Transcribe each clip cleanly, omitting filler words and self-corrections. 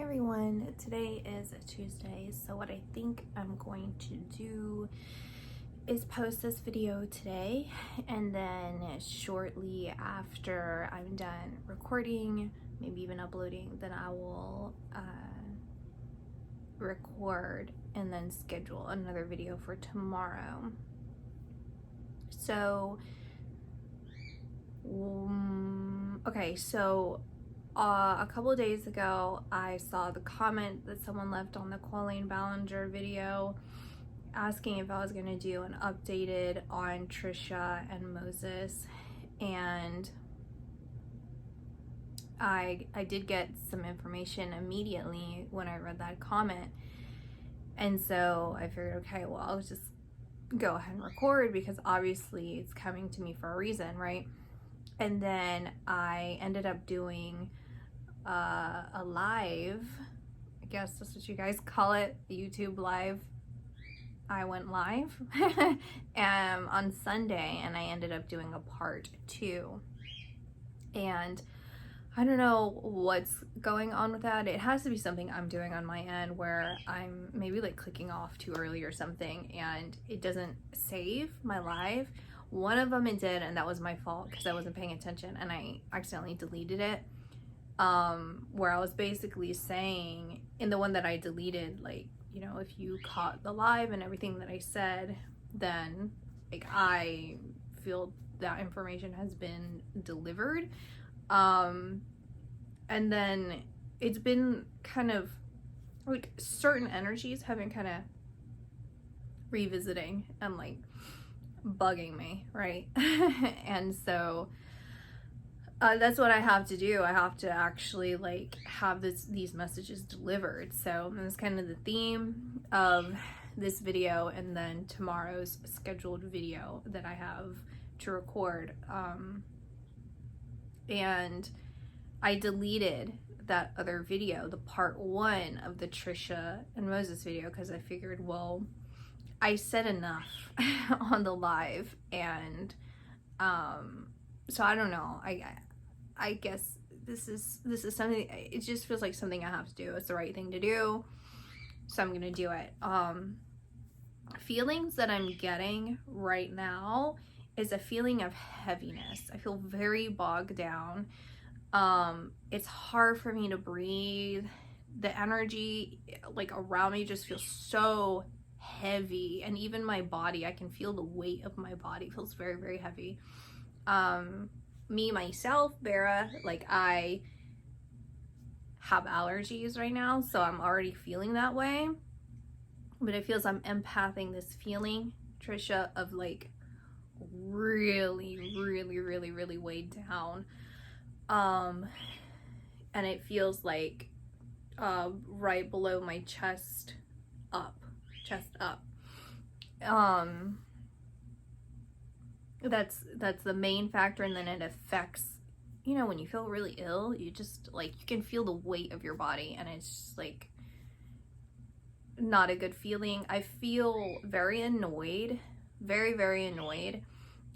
Everyone, today is Tuesday, so what I think I'm going to do is post this video today, and then shortly after I'm done recording, maybe even uploading, then I will record and then schedule another video for tomorrow. So okay, so a couple of days ago, I saw the comment that someone left on the Colleen Ballinger video asking if I was going to do an updated on Trisha and Moses, and I did get some information immediately when I read that comment, and so I figured, okay, well, I'll just go ahead and record because obviously it's coming to me for a reason, right? And then I ended up doing a live, I guess that's what you guys call it, a YouTube live. I went live on Sunday, and I ended up doing a part 2. And I don't know what's going on with that. It has to be something I'm doing on my end where I'm maybe like clicking off too early or something, and it doesn't save my live. One of them it did, and that was my fault because I wasn't paying attention and I accidentally deleted it. Where I was basically saying in the one that I deleted, like, you know, if you caught the live and everything that I said, then like I feel that information has been delivered. And then it's been kind of like certain energies have been kind of revisiting and like bugging me, right? And so that's what I have to do. I have to actually like have these messages delivered. So that's kind of the theme of this video, and then tomorrow's scheduled video that I have to record. And I deleted that other video, the part 1 of the Trisha and Moses video, because I figured, well, I said enough on the live, and so I don't know. I guess this is something, it just feels like something I have to do. It's the right thing to do, so I'm gonna do it. Feelings that I'm getting right now is a feeling of heaviness. I feel very bogged down. It's hard for me to breathe. The energy like around me just feels so heavy, and even my body, I can feel the weight of my body feels very, very heavy. Myself, BERRA, like I have allergies right now, so I'm already feeling that way, but it feels I'm empathing this feeling, Trisha, of like really, really, really, really weighed down. And it feels like right below my chest up. That's the main factor, and then it affects, you know, when you feel really ill, you just like, you can feel the weight of your body, and it's just like not a good feeling. I feel very annoyed, very, very annoyed,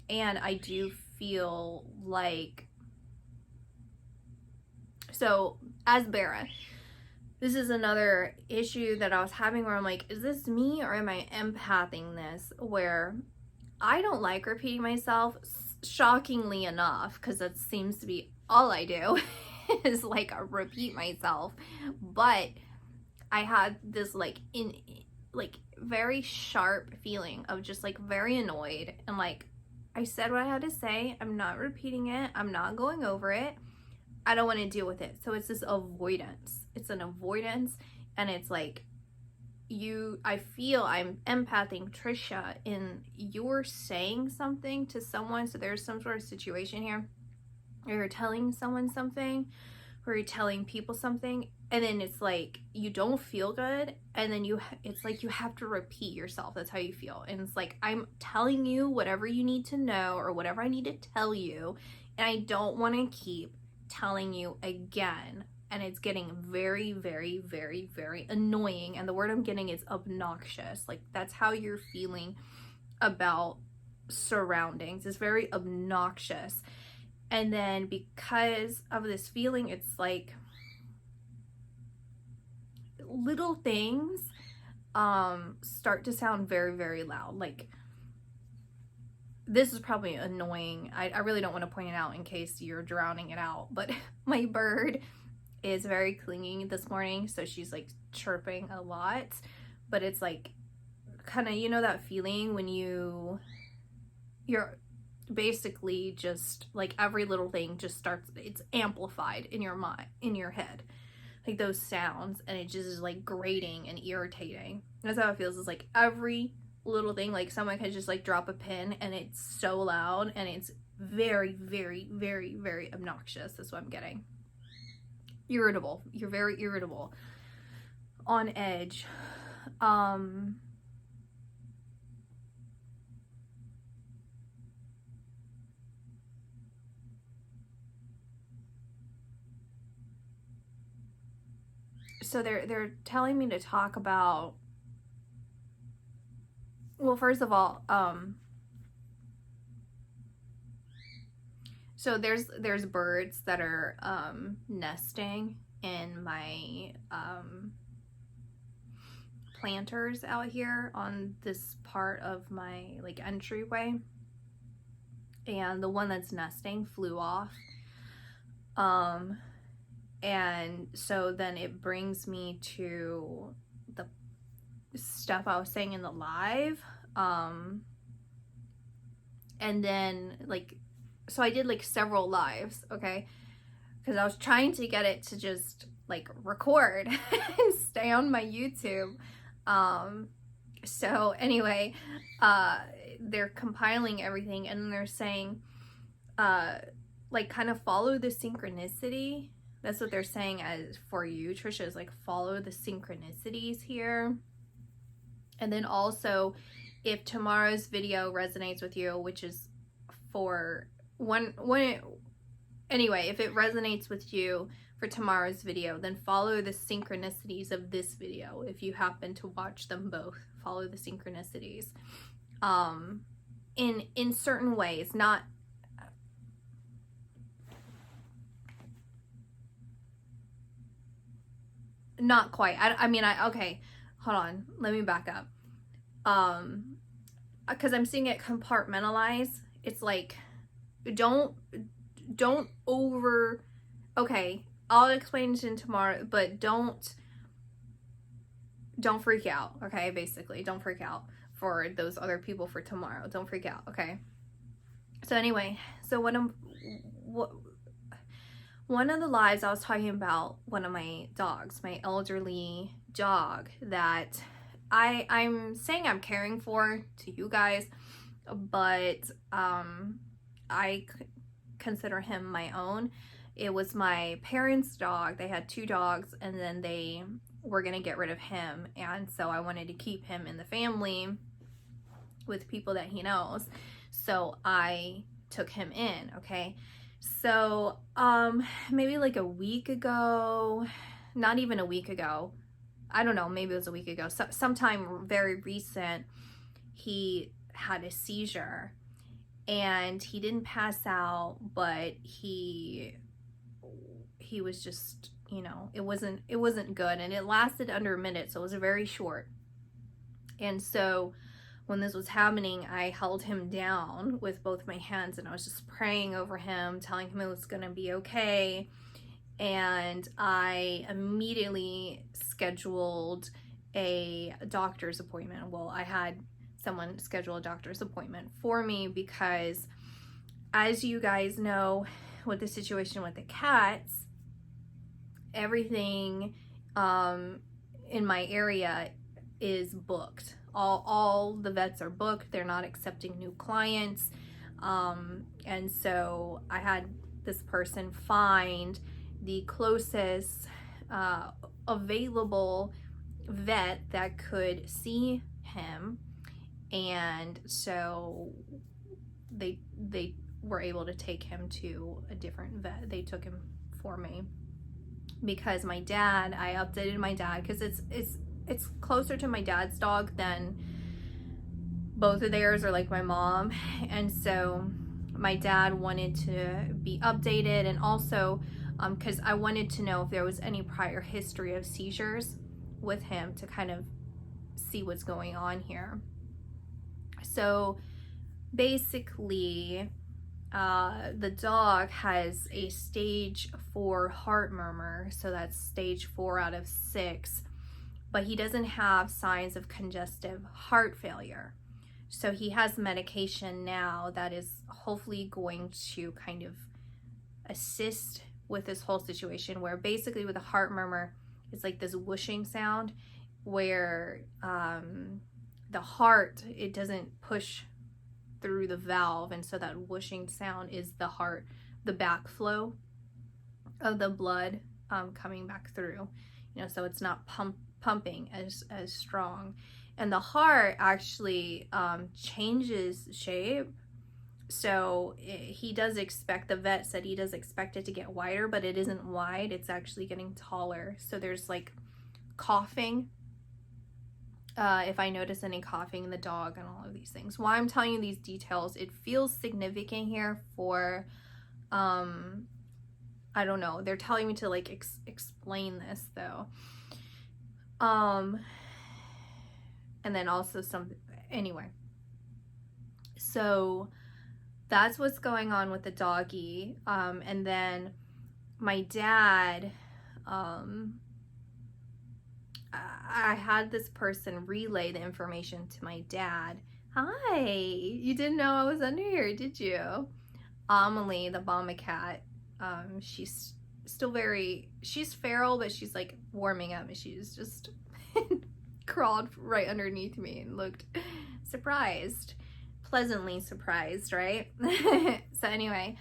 and I do feel like, so as BERRA, this is another issue that I was having where I'm like, is this me or am I empathing this, where I don't like repeating myself, shockingly enough, because that seems to be all I do is like repeat myself. But I had this like very sharp feeling of just like very annoyed, and like I said what I had to say, I'm not repeating it, I'm not going over it, I don't want to deal with it. So it's this avoidance. It's an avoidance, and it's like I feel I'm empathing Trisha in you're saying something to someone. So there's some sort of situation here where you're telling someone something, where you're telling people something, and then it's like you don't feel good, and then it's like you have to repeat yourself. That's how you feel. And it's like I'm telling you whatever you need to know or whatever I need to tell you, and I don't want to keep telling you again. And it's getting very, very, very, very annoying. And the word I'm getting is obnoxious. Like, that's how you're feeling about surroundings. It's very obnoxious. And then because of this feeling, it's like little things start to sound very, very loud. Like, this is probably annoying. I really don't want to point it out in case you're drowning it out, but my bird is very clingy this morning, so she's like chirping a lot, but it's like kind of, you know, that feeling when you're basically just like every little thing just starts, it's amplified in your mind, in your head, like those sounds, and it just is like grating and irritating. That's how it feels. It's like every little thing, like someone can just like drop a pin and it's so loud and it's very, very, very, very obnoxious. That's what I'm getting. Irritable. You're very irritable, on edge. So they're telling me to talk about, well, first of all, so there's birds that are nesting in my planters out here on this part of my like entryway, and the one that's nesting flew off. And so then it brings me to the stuff I was saying in the live. And then like, so I did like several lives, okay? Because I was trying to get it to just like record and stay on my YouTube. So anyway, they're compiling everything, and then they're saying, like, kind of follow the synchronicity. That's what they're saying as for you, Trisha, is like follow the synchronicities here. And then also, if tomorrow's video resonates with you, which is for anyway, if it resonates with you for tomorrow's video, then follow the synchronicities of this video. If you happen to watch them both, follow the synchronicities in certain ways, not quite. I mean, okay, hold on, let me back up. Because I'm seeing it compartmentalize. It's like, don't over, okay, I'll explain it tomorrow, but don't freak out, okay? Basically, don't freak out for those other people for tomorrow. Don't freak out, okay? So anyway, so one of the lives I was talking about one of my dogs, my elderly dog that I'm saying I'm caring for to you guys, but I consider him my own. It was my parents' dog. They had 2 dogs, and then they were gonna get rid of him, and so I wanted to keep him in the family with people that he knows, so I took him in, okay? So maybe like a week ago, not even a week ago, I don't know, maybe it was a week ago, sometime very recent, he had a seizure, and he didn't pass out, but he was just, you know, it wasn't good, and it lasted under a minute, so it was very short. And so when this was happening, I held him down with both my hands, and I was just praying over him, telling him it was gonna be okay. And I immediately scheduled a doctor's appointment. Well, I had someone schedule a doctor's appointment for me because, as you guys know, with the situation with the cats, everything in my area is booked. All the vets are booked. They're not accepting new clients. And so I had this person find the closest available vet that could see him. And so they were able to take him to a different vet. They took him for me because my dad, I updated my dad because it's closer to my dad's dog than both of theirs are like my mom. And so my dad wanted to be updated, and also because I wanted to know if there was any prior history of seizures with him to kind of see what's going on here. So basically, the dog has a stage 4 heart murmur, so that's stage 4 out of 6, but he doesn't have signs of congestive heart failure. So he has medication now that is hopefully going to kind of assist with this whole situation, where basically with a heart murmur, it's like this whooshing sound where the heart, it doesn't push through the valve, and so that whooshing sound is the heart, the backflow of the blood coming back through, you know, so it's not pumping as strong. And the heart actually changes shape, so he does expect, the vet said he does expect it to get wider, but it isn't wide, it's actually getting taller. So there's like coughing, if I notice any coughing in the dog and all of these things. Why I'm telling you these details, it feels significant here for, I don't know, they're telling me to like explain this though. And then also anyway. So that's what's going on with the doggy. And then my dad, I had this person relay the information to my dad. Hi, you didn't know I was under here, did you? Amelie, the Bama cat, she's still she's feral, but she's like warming up, and she's just crawled right underneath me and looked surprised, pleasantly surprised, right? So anyway,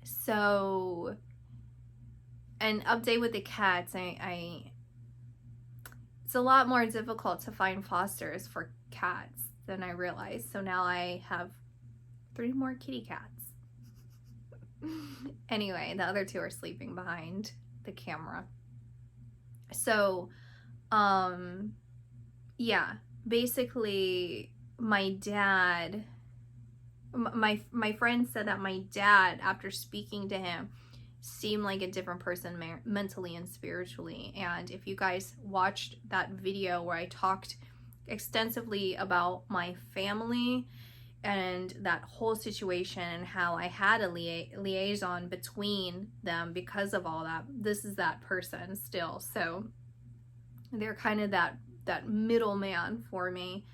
so an update with the cats, it's a lot more difficult to find fosters for cats than I realized. So now I have 3 more kitty cats. Anyway, the other 2 are sleeping behind the camera. So, yeah, basically my dad, my friend said that my dad, after speaking to him, seemed like a different person mentally and spiritually. And if you guys watched that video where I talked extensively about my family and that whole situation and how I had a liaison between them because of all that, this is that person still. So they're kind of that middleman for me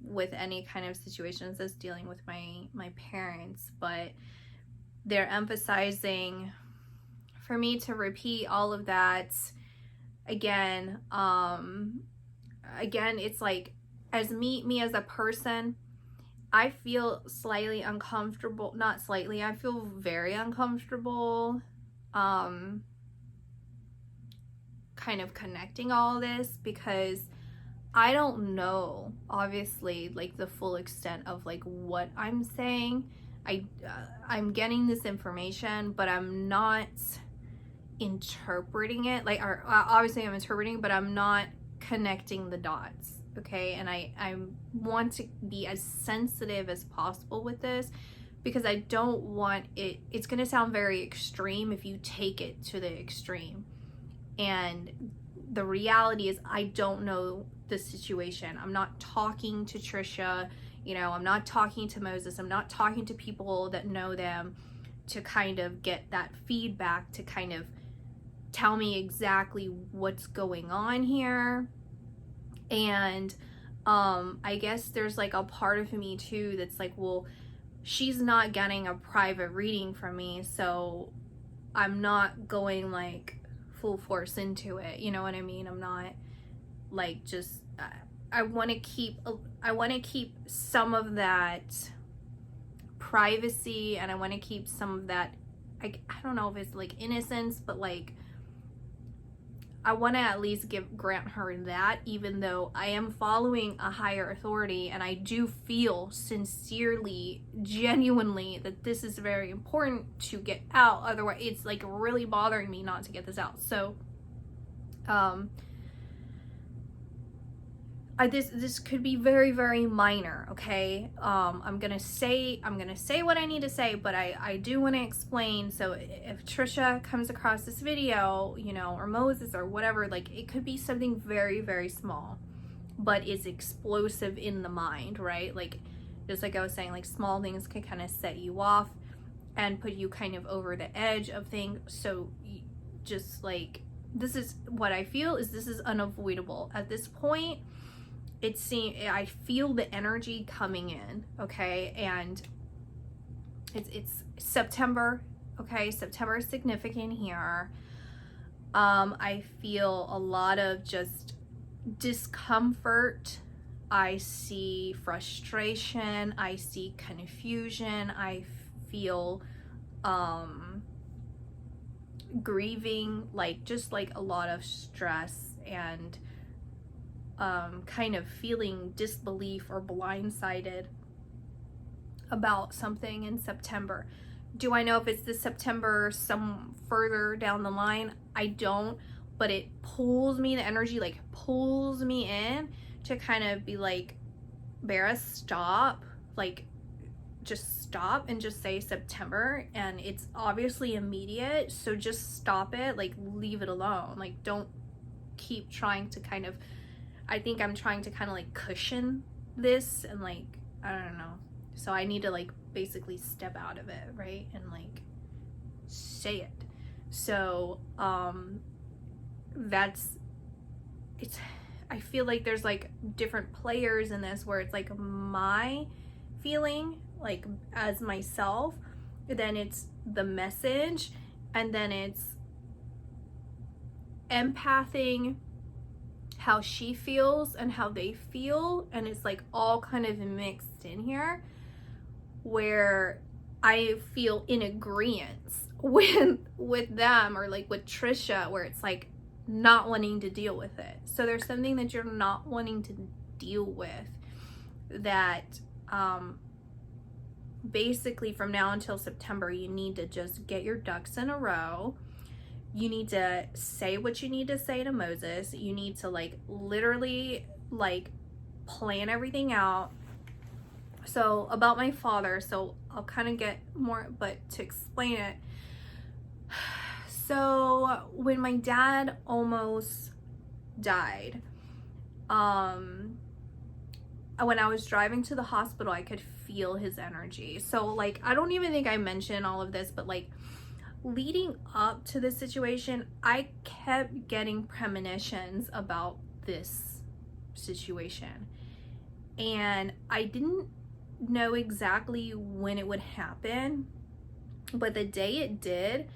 with any kind of situations as dealing with my parents. But they're emphasizing for me to repeat all of that again. Again, it's like, as me as a person, I feel slightly uncomfortable, not slightly, I feel very uncomfortable kind of connecting all this, because I don't know, obviously, like the full extent of like what I'm saying. I'm getting this information, but I'm not interpreting it. Like, obviously I'm interpreting, but I'm not connecting the dots, okay? And I want to be as sensitive as possible with this, because I don't want it's going to sound very extreme if you take it to the extreme. And the reality is, I don't know the situation. I'm not talking to Trisha, you know, I'm not talking to Moses, I'm not talking to people that know them to kind of get that feedback, to kind of tell me exactly what's going on here. And I guess there's like a part of me too that's like, well, she's not getting a private reading from me, so I'm not going like full force into it, you know what I mean? I'm not like just I want to keep some of that privacy, and I want to keep some of that, I don't know if it's like innocence, but like I want to at least grant her that, even though I am following a higher authority, and I do feel sincerely, genuinely, that this is very important to get out. Otherwise, it's like really bothering me not to get this out. So, this could be very, very minor, okay? I'm gonna say what I need to say, but I do want to explain. So if Trisha comes across this video, you know, or Moses or whatever, like, it could be something very, very small, but it's explosive in the mind, right? Like, just like I was saying, like, small things can kind of set you off and put you kind of over the edge of things. So just like, this is what I feel is this is unavoidable at this point. I feel the energy coming in, okay? And it's September, okay? September is significant here. I feel a lot of just discomfort. I see frustration. I see confusion. I feel grieving, like just like a lot of stress and kind of feeling disbelief or blindsided about something in September. Do I know if it's this September some further down the line? I don't, but it pulls me, the energy like pulls me in to kind of be like, Berra, stop, like just stop and just say September. And it's obviously immediate, so just stop it, like leave it alone. Like, don't keep trying to kind of, I think I'm trying to kind of like cushion this and like, I don't know. So I need to like basically step out of it, right? And like say it. So I feel like there's like different players in this where it's like my feeling like as myself, then it's the message, and then it's empathing how she feels and how they feel, and it's like all kind of mixed in here where I feel in agreement with them, or like with Trisha, where it's like not wanting to deal with it. So there's something that you're not wanting to deal with that basically from now until September you need to just get your ducks in a row. You need to say what you need to say to Moses. You need to like literally like plan everything out. So about my father, so I'll kind of get more, but to explain it. So when my dad almost died, when I was driving to the hospital, I could feel his energy. So like, I don't even think I mentioned all of this, but like leading up to this situation, I kept getting premonitions about this situation, and I didn't know exactly when it would happen, but the day it did,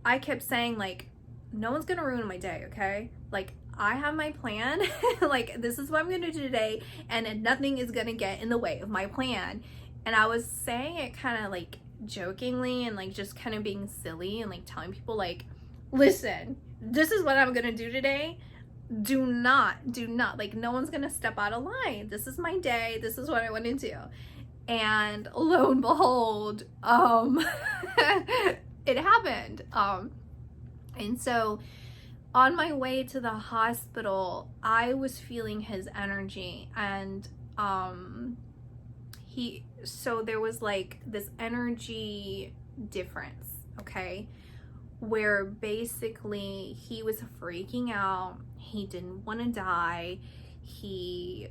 I kept saying like, no one's gonna ruin my day, okay? Like, I have my plan. Like, this is what I'm gonna do today, and nothing is gonna get in the way of my plan. And I was saying it kind of like jokingly and like just kind of being silly and like telling people like, listen, this is what I'm gonna do today. Do not, like, no one's gonna step out of line. This is my day. This is what I want to do. And lo and behold, it happened. And so on my way to the hospital, I was feeling his energy, and so there was like this energy difference, okay, where basically he was freaking out. He didn't want to die. He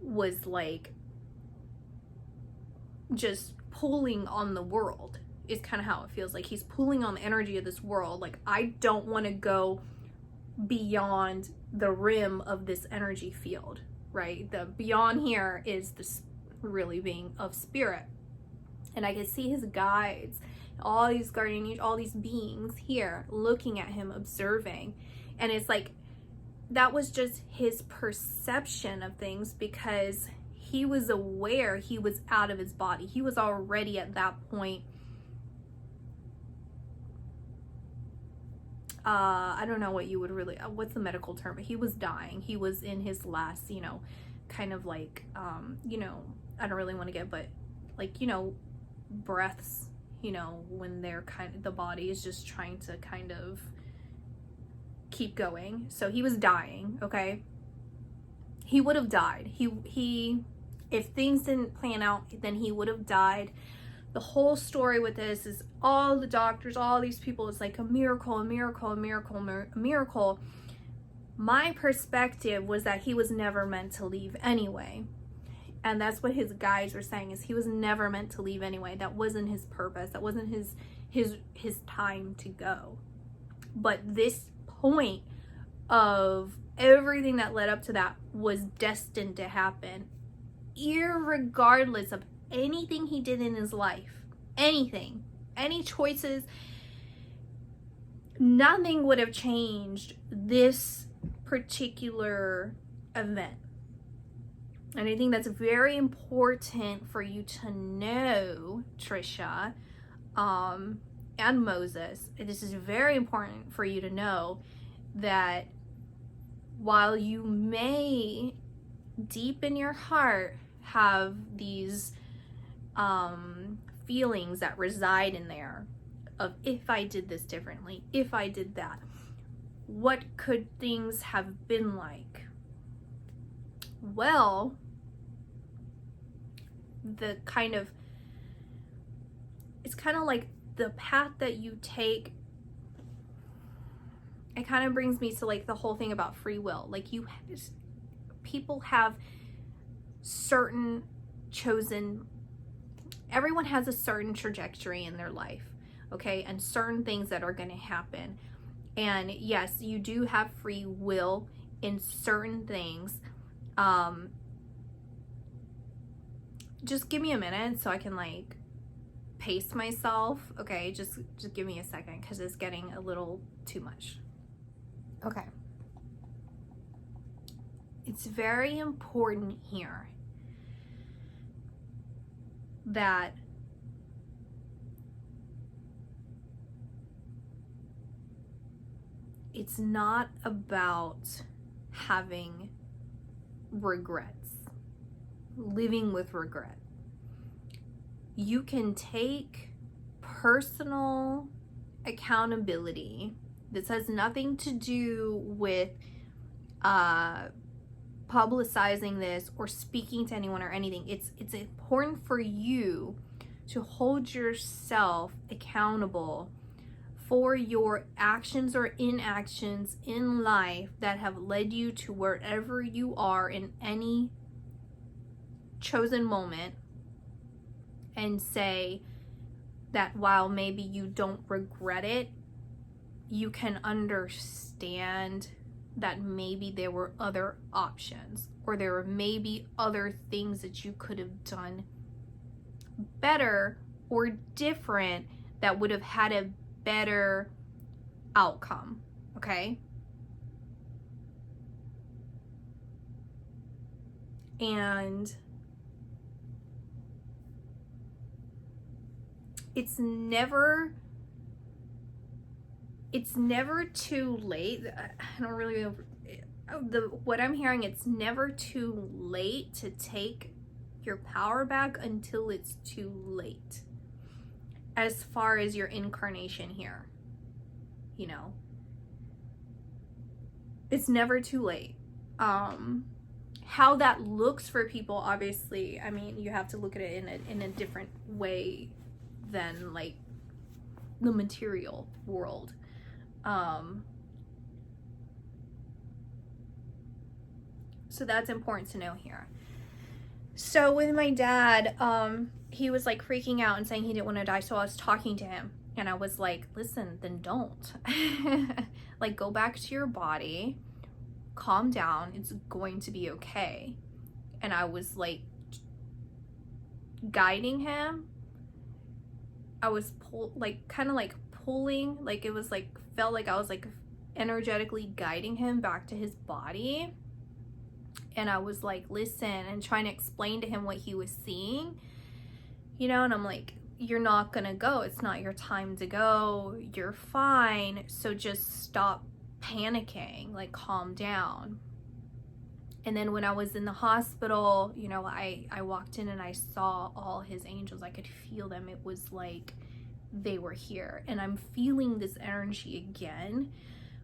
was like just pulling on the world, is kind of how it feels like. He's pulling on the energy of this world. Like, I don't want to go beyond the rim of this energy field, right? The beyond here is this really being of spirit. And I could see his guides, all these guardian angels, all these beings here looking at him, observing. And it's like, that was just his perception of things, because he was aware he was out of his body. He was already at that point, I don't know what you would really, what's the medical term, but he was dying. He was in his last, you know, kind of like, you know, I don't really want to get, but like, you know, breaths, you know, when they're kind of, the body is just trying to kind of keep going. So he was dying, okay? he would have died. He if things didn't plan out, then he would have died. The whole story with this is all the doctors, all these people, it's like a miracle, a miracle, a miracle, a miracle. My perspective was that he was never meant to leave anyway. And that's what his guides were saying, is he was never meant to leave anyway. That wasn't his purpose. That wasn't his time to go. But this point of everything that led up to that was destined to happen, irregardless of anything he did in his life. Anything, any choices, nothing would have changed this particular event. And I think that's very important for you to know, Trisha, and Moses. This is very important for you to know that while you may deep in your heart have these feelings that reside in there of, if I did this differently, if I did that, what could things have been like? Well, it's kind of like the path that you take. It kind of brings me to like the whole thing about free will. Like people have certain chosen, everyone has a certain trajectory in their life, okay, and certain things that are going to happen. And yes, you do have free will in certain things. Just give me a minute so I can like pace myself. Okay, just give me a second, because it's getting a little too much. Okay. It's very important here that it's not about having regrets, living with regret. You can take personal accountability. This has nothing to do with publicizing this or speaking to anyone or anything. It's important for you to hold yourself accountable for your actions or inactions in life that have led you to wherever you are in any chosen moment, and say that while maybe you don't regret it, you can understand that maybe there were other options, or there were maybe other things that you could have done better or different that would have had a better outcome, okay? And it's never too late. I don't really know what I'm hearing. It's never too late to take your power back until it's too late, as far as your incarnation here. You know, it's never too late. How that looks for people, obviously, I mean, you have to look at it in a different way than like the material world. So that's important to know here. So with my dad, he was like freaking out and saying he didn't want to die. So I was talking to him and I was like, listen, then don't. Like, go back to your body, calm down, it's going to be okay. And I was like guiding him. I was kind of like pulling, like it was like, felt like I was like energetically guiding him back to his body. And I was like, listen, and trying to explain to him what he was seeing, you know, and I'm like, you're not gonna go, it's not your time to go, you're fine, so just stop panicking, like calm down. And then when I was in the hospital, you know, I walked in and I saw all his angels. I could feel them. It was like they were here. And I'm feeling this energy again,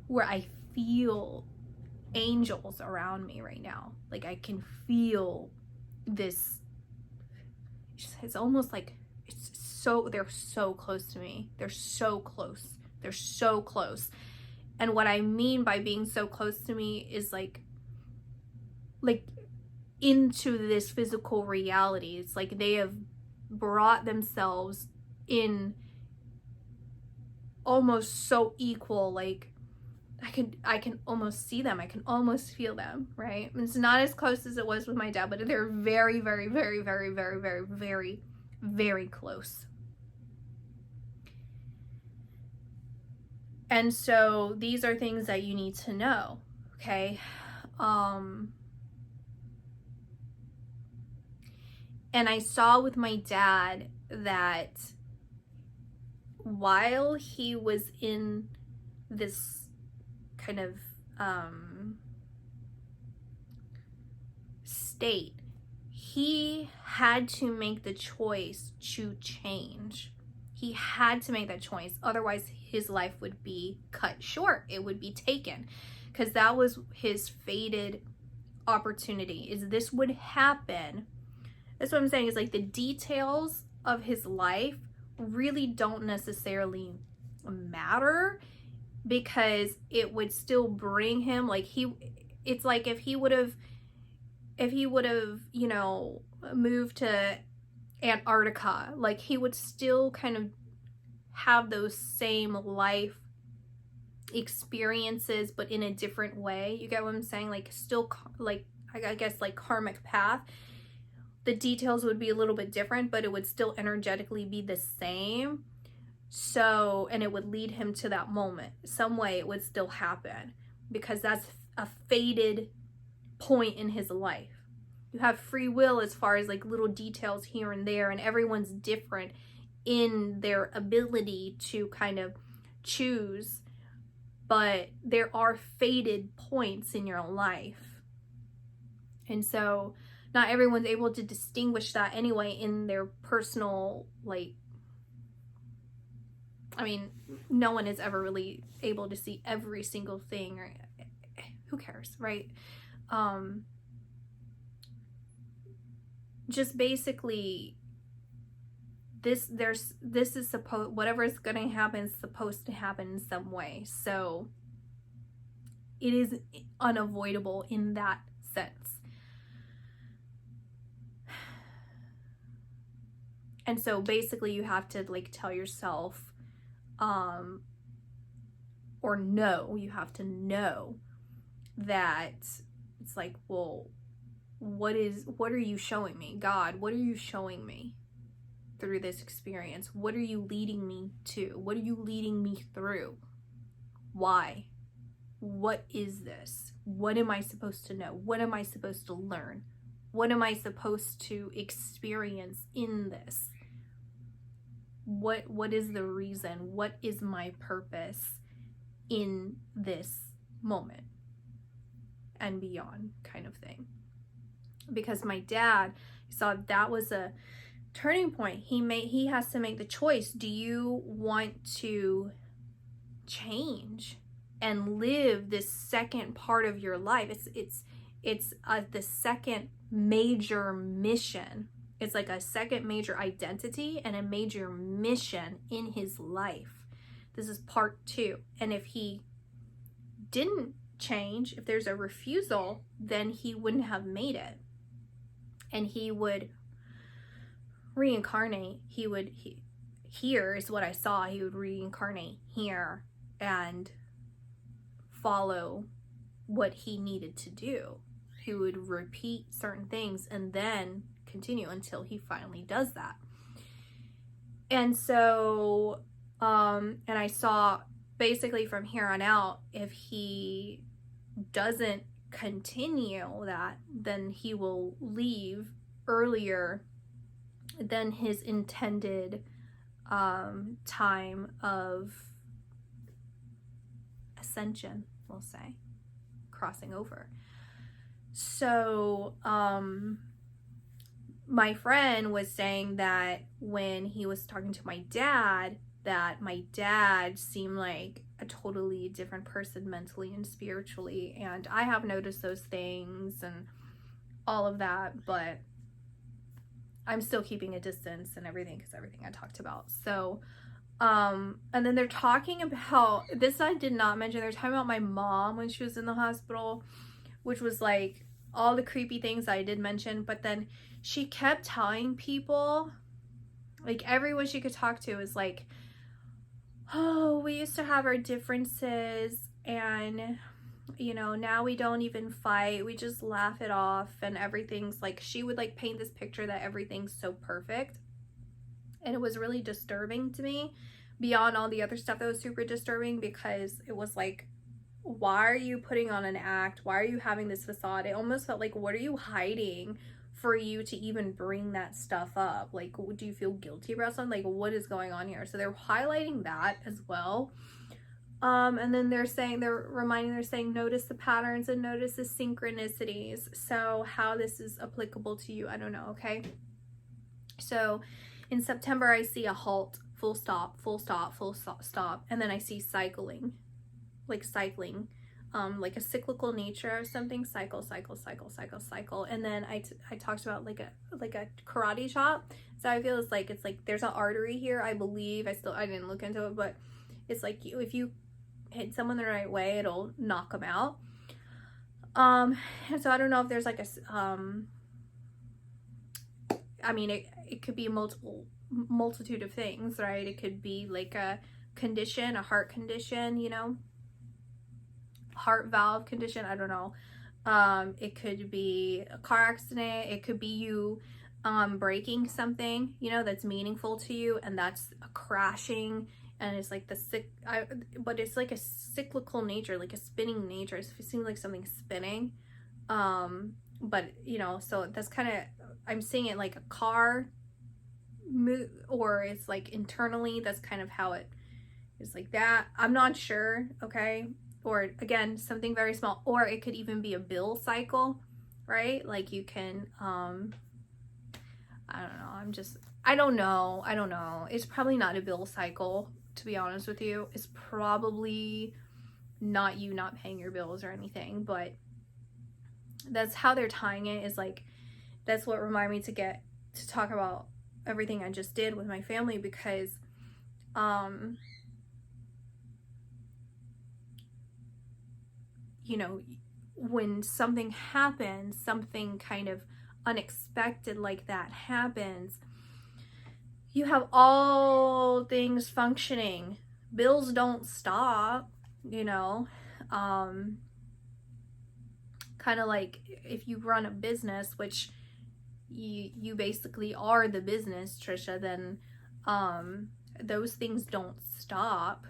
where I feel angels around me right now. Like I can feel this, it's almost like they're so close to me. They're so close. They're so close. And what I mean by being so close to me is like into this physical reality. It's like they have brought themselves in almost so equal. Like I can almost see them. I can almost feel them, right? It's not as close as it was with my dad, but they're very, very, very, very, very, very, very, very close. And so these are things that you need to know, okay? And I saw with my dad that while he was in this kind of state, he had to make the choice to change. He had to make that choice. Otherwise, his life would be cut short. It would be taken. Because that was his fated opportunity. Is this would happen. That's what I'm saying. Is like the details of his life really don't necessarily matter, because it would still bring him, like it's like if he would have, you know, moved to Antarctica, like he would still kind of have those same life experiences, but in a different way. You get what I'm saying? Like still, like I guess like karmic path. The details would be a little bit different, but it would still energetically be the same. So, and it would lead him to that moment. Some way it would still happen, because that's a fated point in his life. You have free will as far as like little details here and there, and everyone's different in their ability to kind of choose, but there are fated points in your life. And so not everyone's able to distinguish that anyway in their personal, like, I mean, no one is ever really able to see every single thing, or who cares, right? Just basically, this is supposed, whatever is going to happen is supposed to happen in some way. So it is unavoidable in that sense. And so basically you have to like tell yourself, or know, you have to know that it's like, well, what are you showing me? God, what are you showing me through this experience? What are you leading me to? What are you leading me through? Why? What is this? What am I supposed to know? What am I supposed to learn? What am I supposed to experience in this? What is the reason? What is my purpose in this moment and beyond, kind of thing? Because my dad saw that was a turning point. He has to make the choice. Do you want to change and live this second part of your life? It's the second major mission. It's like a second major identity and a major mission in his life. This is part 2. And if he didn't change, if there's a refusal, then he wouldn't have made it. And he would reincarnate. Here is what I saw. He would reincarnate here and follow what he needed to do. He would repeat certain things and then continue until he finally does that. And so, and I saw basically from here on out, if he doesn't continue that, then he will leave earlier than his intended time of ascension, we'll say, crossing over. So my friend was saying that when he was talking to my dad, that my dad seemed like a totally different person mentally and spiritually, and I have noticed those things and all of that, but I'm still keeping a distance and everything because everything I talked about. So and then they're talking about this, I did not mention, they're talking about my mom when she was in the hospital, which was like all the creepy things I did mention. But then she kept telling people, like everyone she could talk to is like, oh, we used to have our differences, and you know, now we don't even fight, we just laugh it off, and everything's like, she would like paint this picture that everything's so perfect. And it was really disturbing to me, beyond all the other stuff that was super disturbing, because it was like, why are you putting on an act? Why are you having this facade? It almost felt like, what are you hiding for you to even bring that stuff up? Like, do you feel guilty about something? Like, what is going on here? So they're highlighting that as well. And then they're saying, notice the patterns and notice the synchronicities. So how this is applicable to you, I don't know, okay? So in September, I see a halt, full stop, full stop, full stop, and then I see cycling, like a cyclical nature of something, cycle, and then I talked about like a karate chop. So I feel it's like there's an artery here, I believe. I didn't look into it, but it's like if you hit someone the right way, it'll knock them out. And so I don't know if there's like a I mean, it could be a multitude of things, right? It could be like a condition, a heart condition, you know, heart valve condition, I don't know. It could be a car accident. It could be you breaking something, you know, that's meaningful to you, and that's a crashing, and it's like but it's like a cyclical nature, like a spinning nature. It seems like something spinning. But you know, so that's kind of, I'm seeing it like a car move, or it's like internally, that's kind of how it is, like that. I'm not sure, okay? Or again, something very small, or it could even be a bill cycle, right? Like you can I don't know. It's probably not a bill cycle, to be honest with you. It's probably not you not paying your bills or anything, but that's how they're tying it, is like, that's what reminded me to talk about everything I just did with my family, because you know, when something happens, something kind of unexpected like that happens, you have all things functioning. Bills don't stop, you know. Kind of like if you run a business, which you basically are the business, Trisha, then those things don't stop.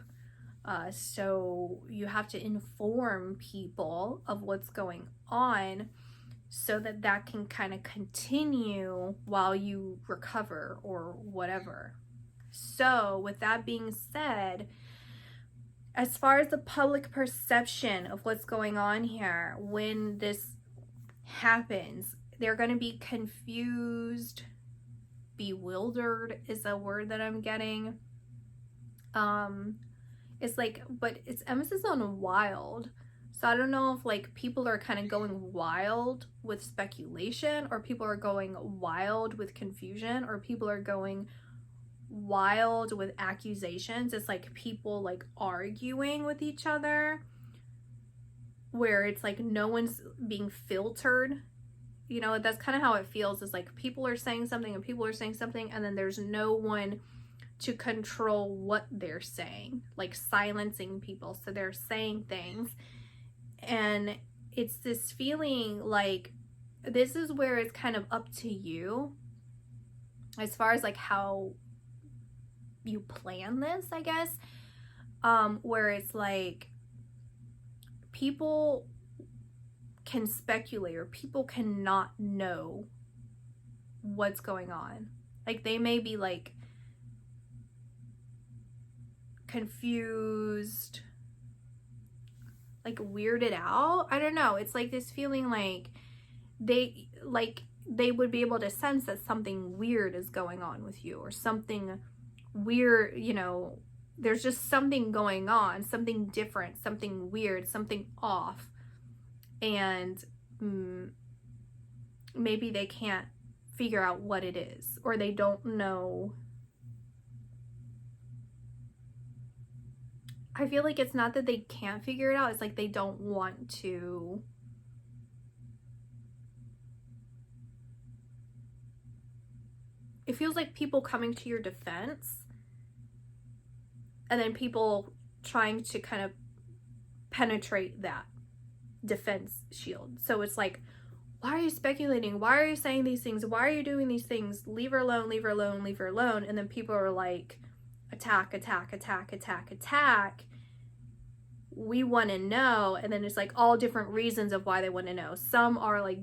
So you have to inform people of what's going on so that can kind of continue while you recover or whatever. So with that being said, as far as the public perception of what's going on here, when this happens, they're going to be confused, bewildered is a word that I'm getting. It's like, but it's emphasis on wild. So I don't know if like people are kind of going wild with speculation, or people are going wild with confusion, or people are going wild with accusations. It's like people like arguing with each other, where it's like no one's being filtered. You know, that's kind of how it feels. It's like people are saying something and people are saying something, and then there's no one to control what they're saying, like silencing people. So they're saying things, and it's this feeling like this is where it's kind of up to you as far as like how you plan this, I guess. Where it's like people can speculate, or people cannot know what's going on. Like they may be like confused, like weirded out. I don't know. It's like this feeling like they would be able to sense that something weird is going on with you, or something weird, you know, there's just something going on, something different, something weird, something off. And maybe they can't figure out what it is, or they don't know. I feel like it's not that they can't figure it out, it's like they don't want to. It feels like people coming to your defense, and then people trying to kind of penetrate that defense shield. So it's like, why are you speculating? Why are you saying these things? Why are you doing these things? Leave her alone, leave her alone, leave her alone. And then people are like, attack, attack, attack, attack, attack. We want to know. And then it's like all different reasons of why they want to know. Some are like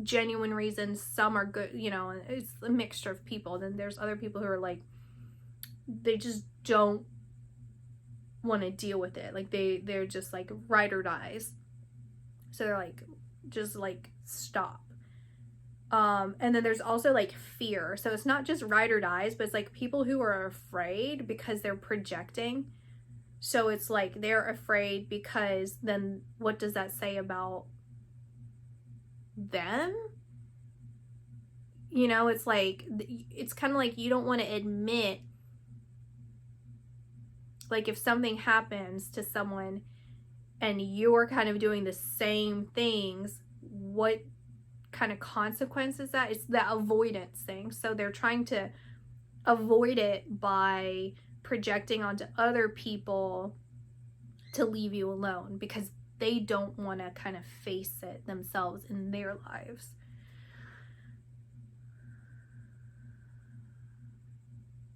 genuine reasons, some are good, you know, it's a mixture of people. Then there's other people who are like, they just don't want to deal with it. Like they're just like ride or dies. So they're like, just like stop. And then there's also like fear. So it's not just ride or dies, but it's like people who are afraid because they're projecting. So it's like they're afraid because then what does that say about them? You know, it's like, it's kind of like you don't want to admit, like if something happens to someone and you're kind of doing the same things, what kind of consequence is that? It's that avoidance thing. So they're trying to avoid it by projecting onto other people to leave you alone because they don't want to kind of face it themselves in their lives.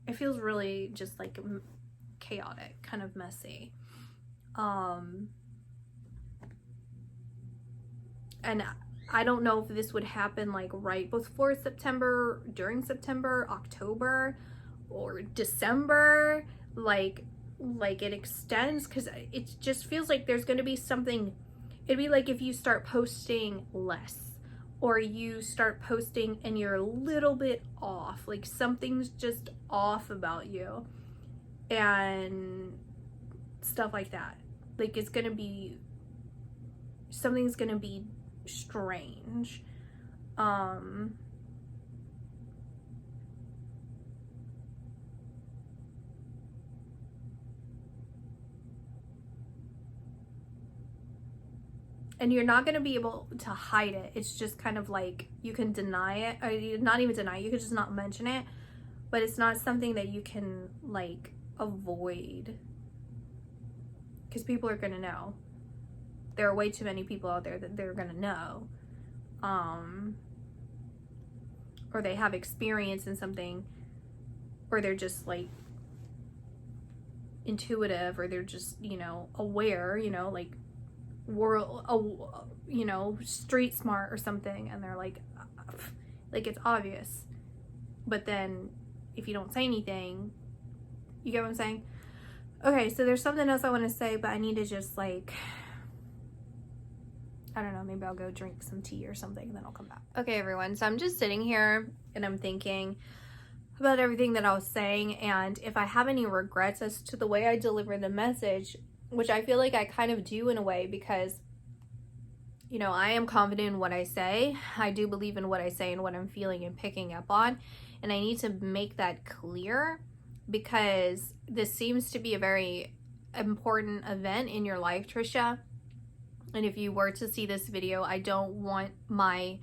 It feels really just like chaotic, kind of messy. And I don't know if this would happen like right before September, during September, October, or December, like it extends, because it just feels like there's going to be something. It'd be like if you start posting less, or you start posting and you're a little bit off, like something's just off about you and stuff like that. Like it's going to be, something's going to be strange. And you're not going to be able to hide it. It's just kind of like you can deny it, or not even deny it, you could just not mention it, but it's not something that you can like avoid, because people are going to know. There are way too many people out there that they're going to know. Or they have experience in something, or they're just like intuitive, or they're just, you know, aware, you know, like world, you know, street smart or something, and they're like it's obvious. But then if you don't say anything, you get what I'm saying? Okay, so there's something else I want to say, but I need to just like, I don't know, maybe I'll go drink some tea or something and then I'll come back. Okay, everyone, so I'm just sitting here and I'm thinking about everything that I was saying, and if I have any regrets as to the way I deliver the message, which I feel like I kind of do in a way, because, you know, I am confident in what I say. I do believe in what I say and what I'm feeling and picking up on, and I need to make that clear, because this seems to be a very important event in your life, Trisha. And if you were to see this video, I don't want my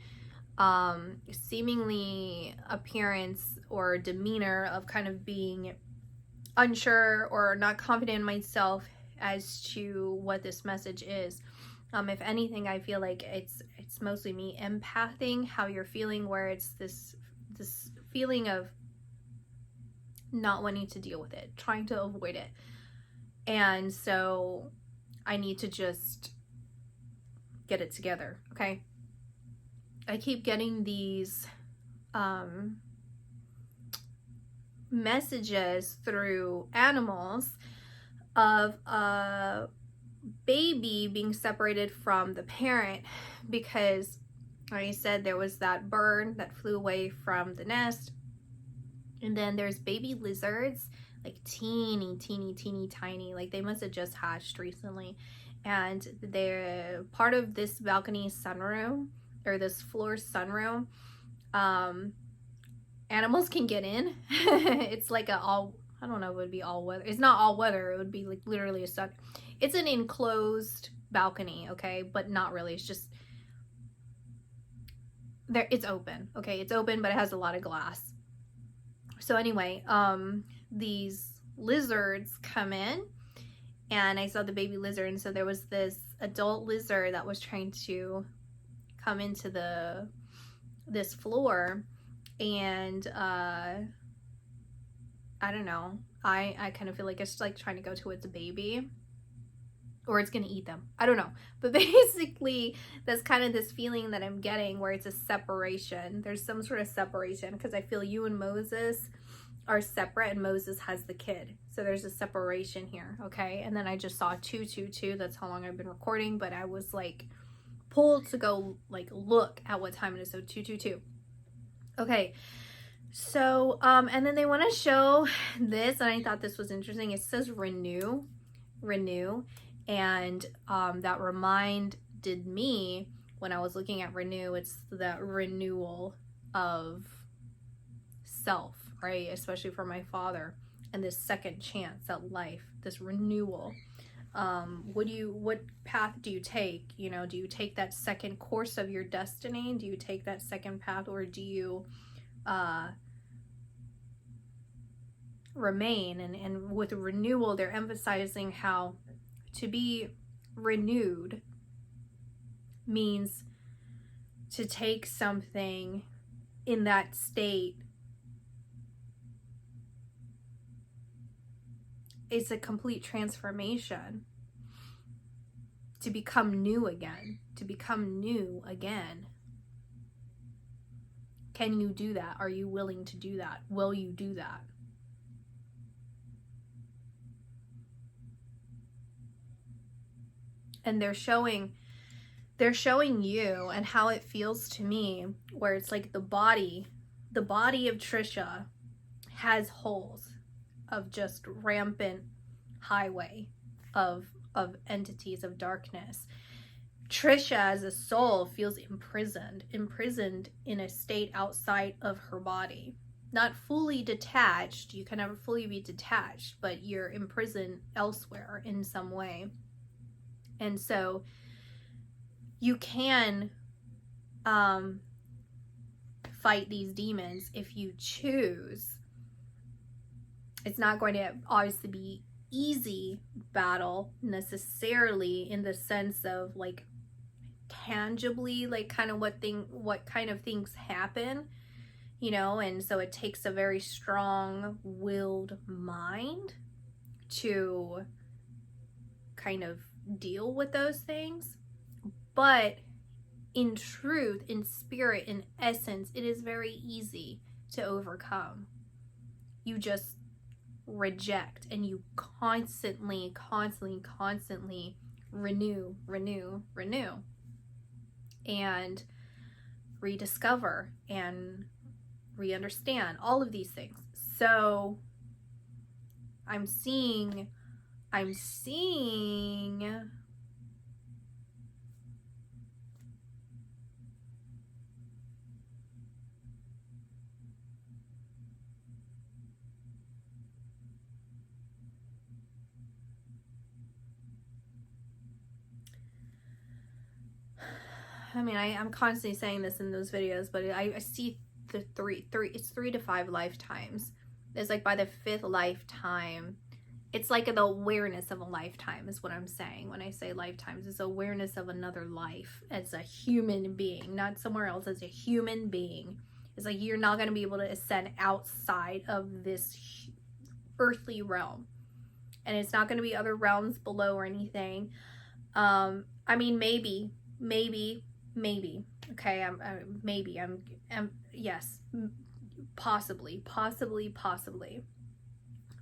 seemingly appearance or demeanor of kind of being unsure or not confident in myself as to what this message is. If anything, I feel like it's mostly me empathing how you're feeling, where it's this feeling of not wanting to deal with it, trying to avoid it. And so I need to just get it together, okay? I keep getting these messages through animals of a baby being separated from the parent, because like I said, there was that bird that flew away from the nest, And then there's baby lizards, like teeny, teeny, teeny, tiny. Like they must have just hatched recently. And they're part of this balcony sunroom, or this floor sunroom. Animals can get in. It's like I don't know, it would be all weather. It's not all weather. It would be like literally a sun. It's an enclosed balcony, okay? But not really. It's just there. It's open, okay? It's open, but it has a lot of glass. So anyway, these lizards come in, and I saw the baby lizard, and so there was this adult lizard that was trying to come into this floor, and I don't know, I kind of feel like it's like trying to go to its baby, or it's gonna eat them. I don't know, but basically that's kind of this feeling that I'm getting, where it's a separation. There's some sort of separation, because I feel you and Moses are separate, and Moses has the kid, so there's a separation here, okay? And then I just saw 222. That's how long I've been recording, but I was like pulled to go like look at what time it is. So 222. Okay, so and then they want to show this, and I thought this was interesting. It says renew, and that reminded me, when I was looking at renew, it's that renewal of self, right? Especially for my father, and this second chance at life, this renewal. What path do you take? You know, do you take that second course of your destiny? Do you take that second path, or do you remain? And with renewal, they're emphasizing how to be renewed means to take something in that state. It's a complete transformation, to become new again, Can you do that? Are you willing to do that? Will you do that? And they're showing you, and how it feels to me, where it's like the body of Trisha has holes of just rampant highway of entities of darkness. Trisha as a soul feels imprisoned in a state outside of her body. Not fully detached. You can never fully be detached, but you're imprisoned elsewhere in some way. And so you can fight these demons if you choose. It's not going to obviously be easy battle necessarily, in the sense of like tangibly, like kind of what kind of things happen, you know. And so it takes a very strong-willed mind to kind of deal with those things. But in truth, in spirit, in essence, it is very easy to overcome. You just reject, and you constantly renew and rediscover and re-understand all of these things. So I'm seeing I mean, I'm constantly saying this in those videos, but I see the three, it's 3 to 5 lifetimes. It's like by the 5th lifetime, it's like the awareness of a lifetime is what I'm saying. When I say lifetimes, it's awareness of another life as a human being, not somewhere else, as a human being. It's like you're not going to be able to ascend outside of this earthly realm. And it's not going to be other realms below or anything. I mean, maybe, okay, yes, possibly,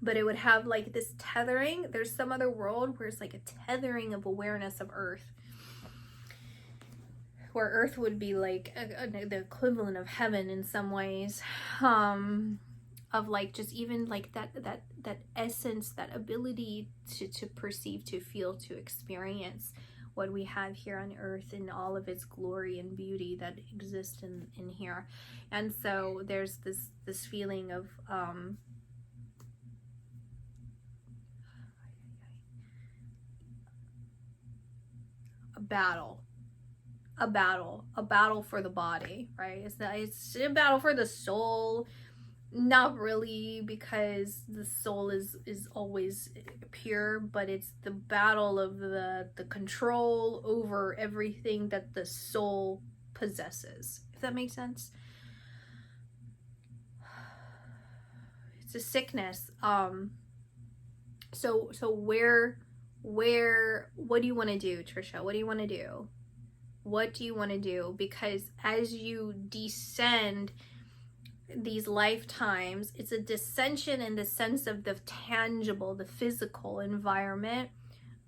but it would have like this tethering. There's some other world where it's like a tethering of awareness of Earth, where Earth would be like the equivalent of heaven in some ways, of like just even like that essence, that ability to perceive, to feel, to experience what we have here on earth in all of its glory and beauty that exists in here. And so there's this feeling of a battle for the body, right? It's a battle for the soul. Not really, because the soul is always pure, but it's the battle of the control over everything that the soul possesses, if that makes sense. It's a sickness. So where what do you want to do, Trisha? What do you want to do? What do you want to do? Because as you descend these lifetimes, it's a descension in the sense of the tangible, the physical environment,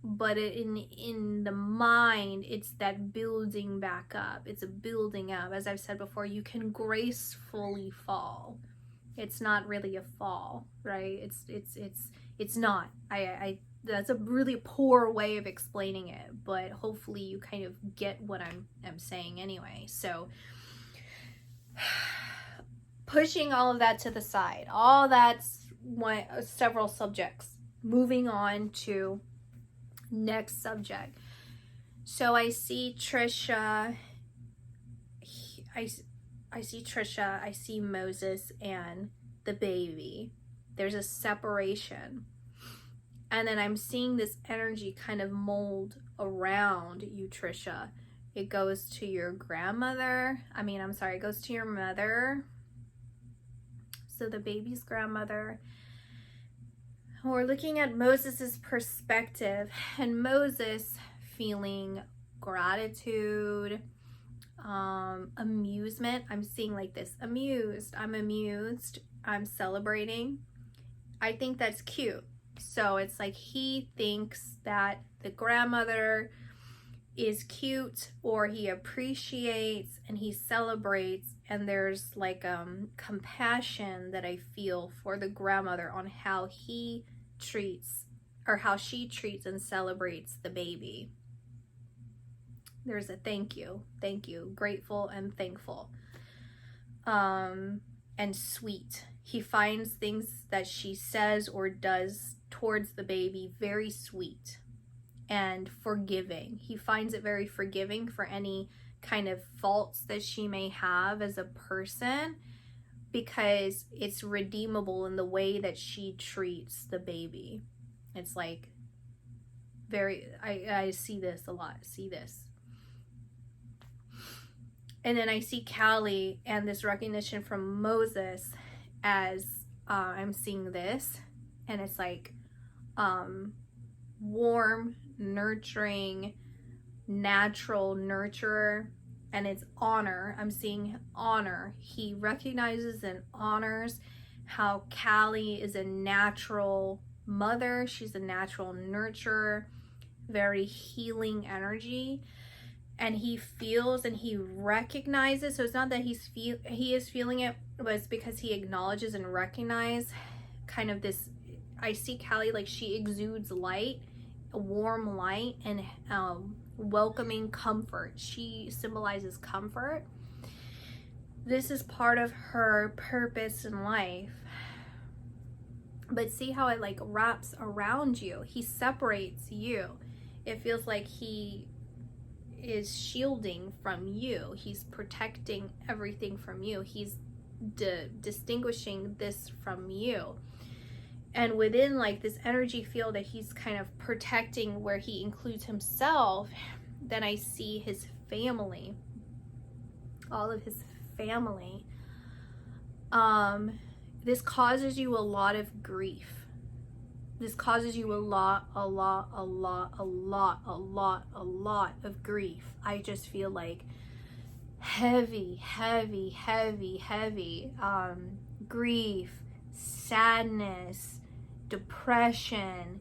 but in the mind, it's that building back up. It's a building up. As I've said before, you can gracefully fall. It's not really a fall, right? It's not. I that's a really poor way of explaining it, but hopefully you kind of get what I'm saying anyway. So pushing all of that to the side, all that's several subjects. Moving on to next subject. So I see Trisha, I see Trisha, I see Moses and the baby. There's a separation. And then I'm seeing this energy kind of mold around you, Trisha. It goes to your grandmother. It goes to your mother. So the baby's grandmother. We're looking at Moses's perspective, and Moses feeling gratitude, amusement. I'm seeing like this, amused. I'm amused. I'm celebrating. I think that's cute. So it's like he thinks that the grandmother is cute, or he appreciates and he celebrates, and there's like compassion that I feel for the grandmother on how he treats, or how she treats and celebrates the baby. There's a thank you, grateful and thankful, and sweet. He finds things that she says or does towards the baby very sweet and forgiving. He finds it very forgiving for any kind of faults that she may have as a person, because it's redeemable in the way that she treats the baby. It's like I see this a lot. See this. And then I see Callie and this recognition from Moses as I'm seeing this, and it's like warm, nurturing, natural nurturer, and it's honor. I'm seeing honor. He recognizes and honors how Callie is a natural mother. She's a natural nurturer, very healing energy. And he feels and he recognizes. So it's not that he is feeling it, but it's because he acknowledges and recognizes kind of this. I see Callie like she exudes light, a warm light, and welcoming comfort. She symbolizes comfort. This is part of her purpose in life. But see how it like wraps around you. He separates you. It feels like he is shielding from you. He's protecting everything from you. He's distinguishing this from you. And within like this energy field that he's kind of protecting, where he includes himself, then I see his family, all of his family. This causes you a lot of grief. This causes you a lot of grief. I just feel like heavy grief, sadness, depression,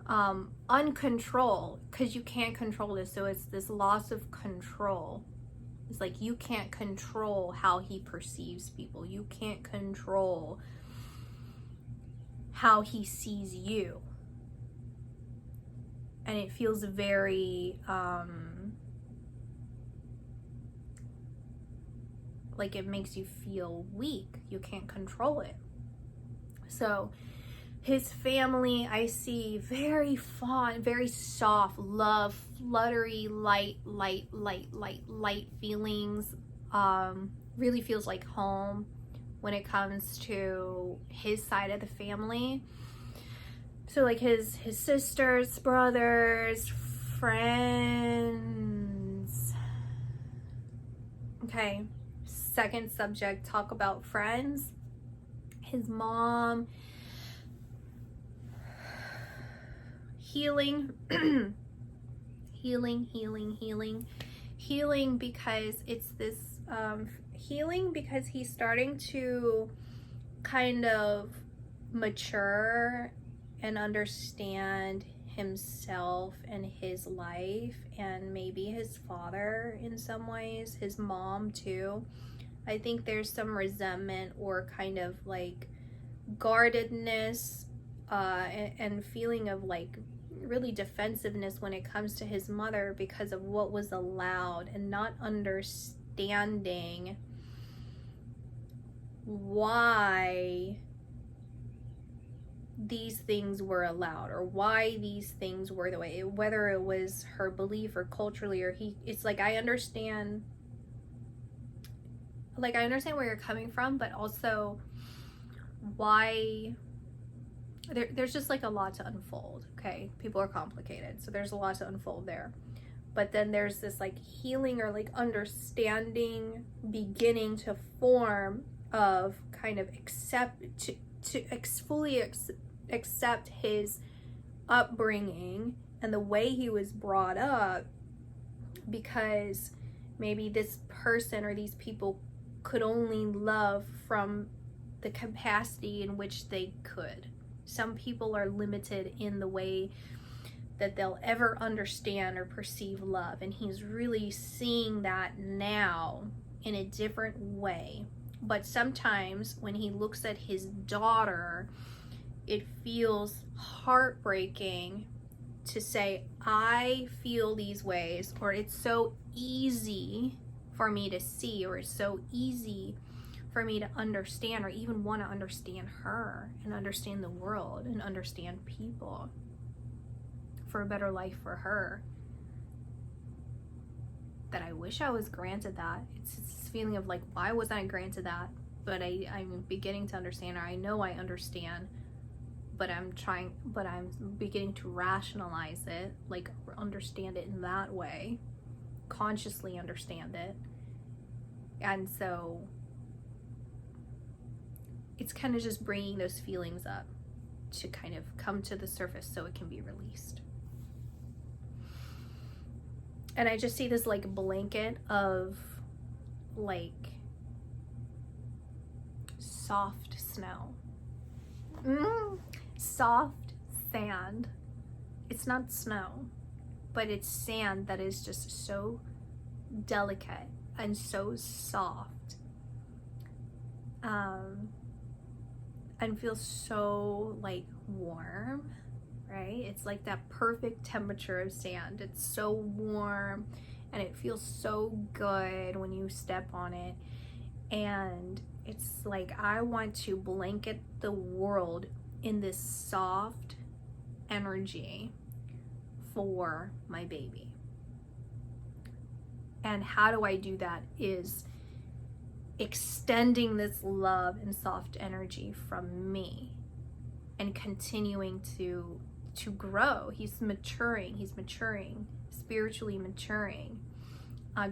uncontrol, because you can't control this. So it's this loss of control. It's like you can't control how he perceives people. You can't control how he sees you. And it feels very like it makes you feel weak. You can't control it. So his family, I see very fond, very soft, love, fluttery, light feelings. Really feels like home when it comes to his side of the family. So like his sisters, brothers, friends. Okay, second subject, talk about friends. His mom. Healing. Healing because it's this healing because he's starting to kind of mature and understand himself and his life, and maybe his father in some ways, his mom too. I think there's some resentment or kind of like guardedness and feeling of like really defensiveness when it comes to his mother because of what was allowed, and not understanding why these things were allowed or why these things were the way, whether it was her belief or culturally, or it's like I understand where you're coming from, but also why there's just like a lot to unfold. Okay, people are complicated, so there's a lot to unfold there. But then there's this like healing or like understanding beginning to form of kind of fully accept his upbringing and the way he was brought up, because maybe this person or these people could only love from the capacity in which they could. Some people are limited in the way that they'll ever understand or perceive love, and he's really seeing that now in a different way. But sometimes when he looks at his daughter, it feels heartbreaking to say, I feel these ways, or it's so easy for me to see, or it's so easy for me to understand, or even want to understand her and understand the world and understand people for a better life for her, that I wish I was granted that. It's this feeling of like, why wasn't I granted that? But I'm beginning to understand, or I know I understand, but I'm beginning to rationalize it, like understand it in that way, consciously understand it. And so it's kind of just bringing those feelings up to kind of come to the surface so it can be released. And I just see this like blanket of like soft snow. Soft sand. It's not snow, but it's sand that is just so delicate and so soft. And feels so like warm, right? It's like that perfect temperature of sand. It's so warm and it feels so good when you step on it. And it's like I want to blanket the world in this soft energy for my baby. And how do I do that is extending this love and soft energy from me and continuing to grow. He's maturing, spiritually maturing,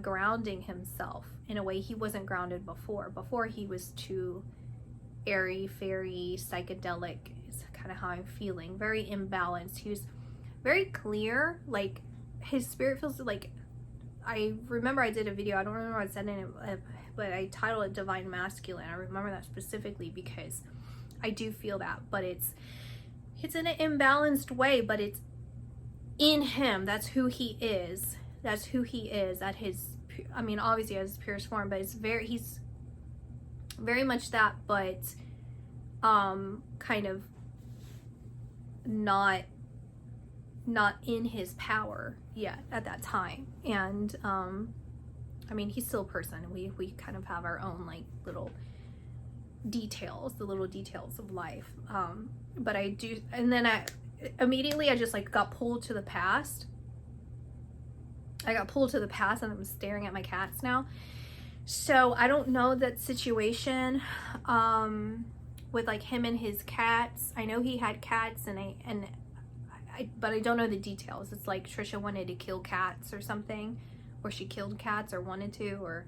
grounding himself in a way he wasn't grounded before. Before he was too airy, fairy, psychedelic is kind of how I'm feeling, very imbalanced. He was very clear, like his spirit feels like, I remember I did a video, I don't remember what I said in it, but I titled it Divine Masculine. I remember that specifically because I do feel that, but it's in an imbalanced way, but it's in him. That's who he is. That's who he is at his I mean, obviously as his purest form, but he's very much that, but kind of not in his power yet at that time. And I mean, he's still a person, and we kind of have our own like little details, the little details of life. But I do, and then I just like got pulled to the past. I got pulled to the past, and I'm staring at my cats now. So I don't know that situation with like him and his cats. I know he had cats, but I don't know the details. It's like Trisha wanted to kill cats or something, or she killed cats or wanted to, or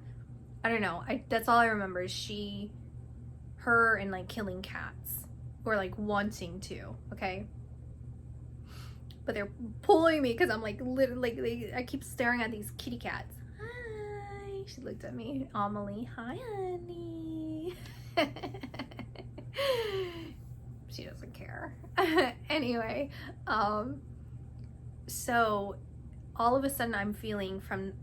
I don't know. That's all I remember is her and like killing cats, or like wanting to, okay? But they're pulling me because I'm like literally, I keep staring at these kitty cats. Hi, she looked at me. Amelie, hi honey. She doesn't care. Anyway, so all of a sudden I'm feeling from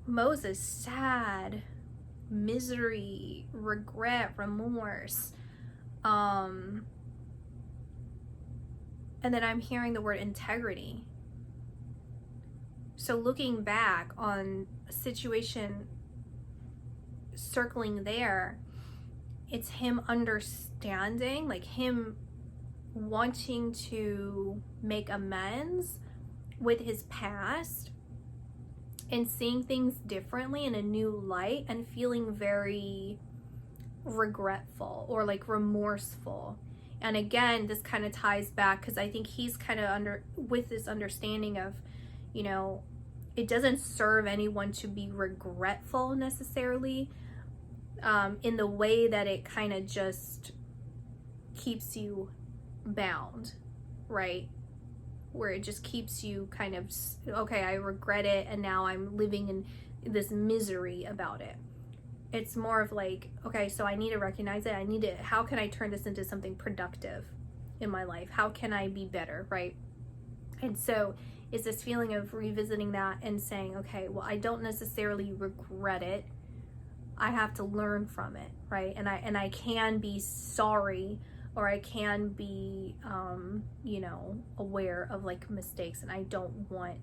Moses sad, misery, regret, remorse, and then I'm hearing the word integrity. So looking back on a situation circling there, it's him understanding, like him wanting to make amends with his past and seeing things differently in a new light, and feeling very regretful or like remorseful. And again, this kind of ties back because I think he's kind of with this understanding of, you know, it doesn't serve anyone to be regretful necessarily, in the way that it kind of just keeps you bound, right? Where it just keeps you kind of, okay, I regret it, and now I'm living in this misery about it. It's more of like, okay, so I need to recognize it. How can I turn this into something productive in my life? How can I be better, right? And so it's this feeling of revisiting that and saying, okay, well, I don't necessarily regret it. I have to learn from it, right? And I can be sorry, or I can be, you know, aware of like mistakes, and I don't want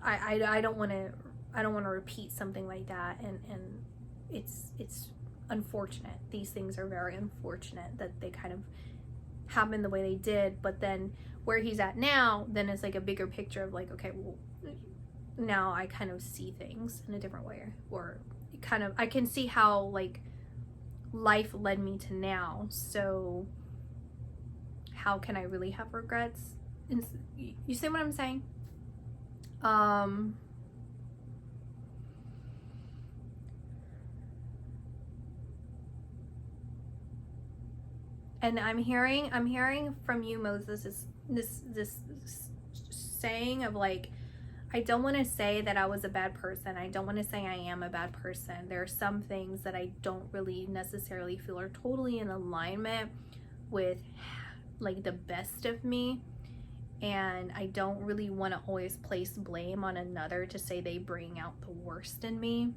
to repeat something like that. And it's unfortunate. These things are very unfortunate that they kind of happen the way they did. But then where he's at now, then it's like a bigger picture of like, okay, well, now I kind of see things in a different way, or kind of, I can see how like life led me to now. So how can I really have regrets? You see what I'm saying? And I'm hearing from you, Moses, is this saying of like, I don't want to say that I was a bad person. I don't want to say I am a bad person. There are some things that I don't really necessarily feel are totally in alignment with like the best of me. And I don't really want to always place blame on another to say they bring out the worst in me.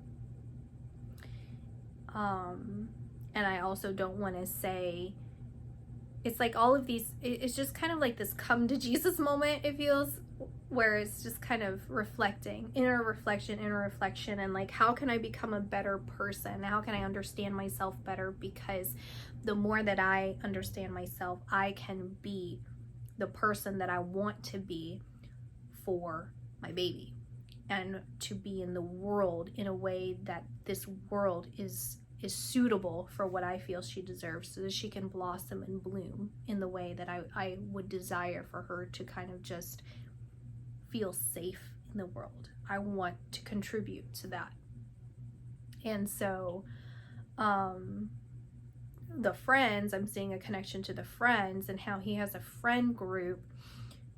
And I also don't want to say, it's like all of these, it's just kind of like this come to Jesus moment, it feels, where it's just kind of reflecting, inner reflection, and like, how can I become a better person? How can I understand myself better? Because the more that I understand myself, I can be the person that I want to be for my baby, and to be in the world in a way that this world is suitable for what I feel she deserves, so that she can blossom and bloom in the way that I would desire for her to kind of just feel safe in the world. I want to contribute to that. And so the friends, I'm seeing a connection to the friends, and how he has a friend group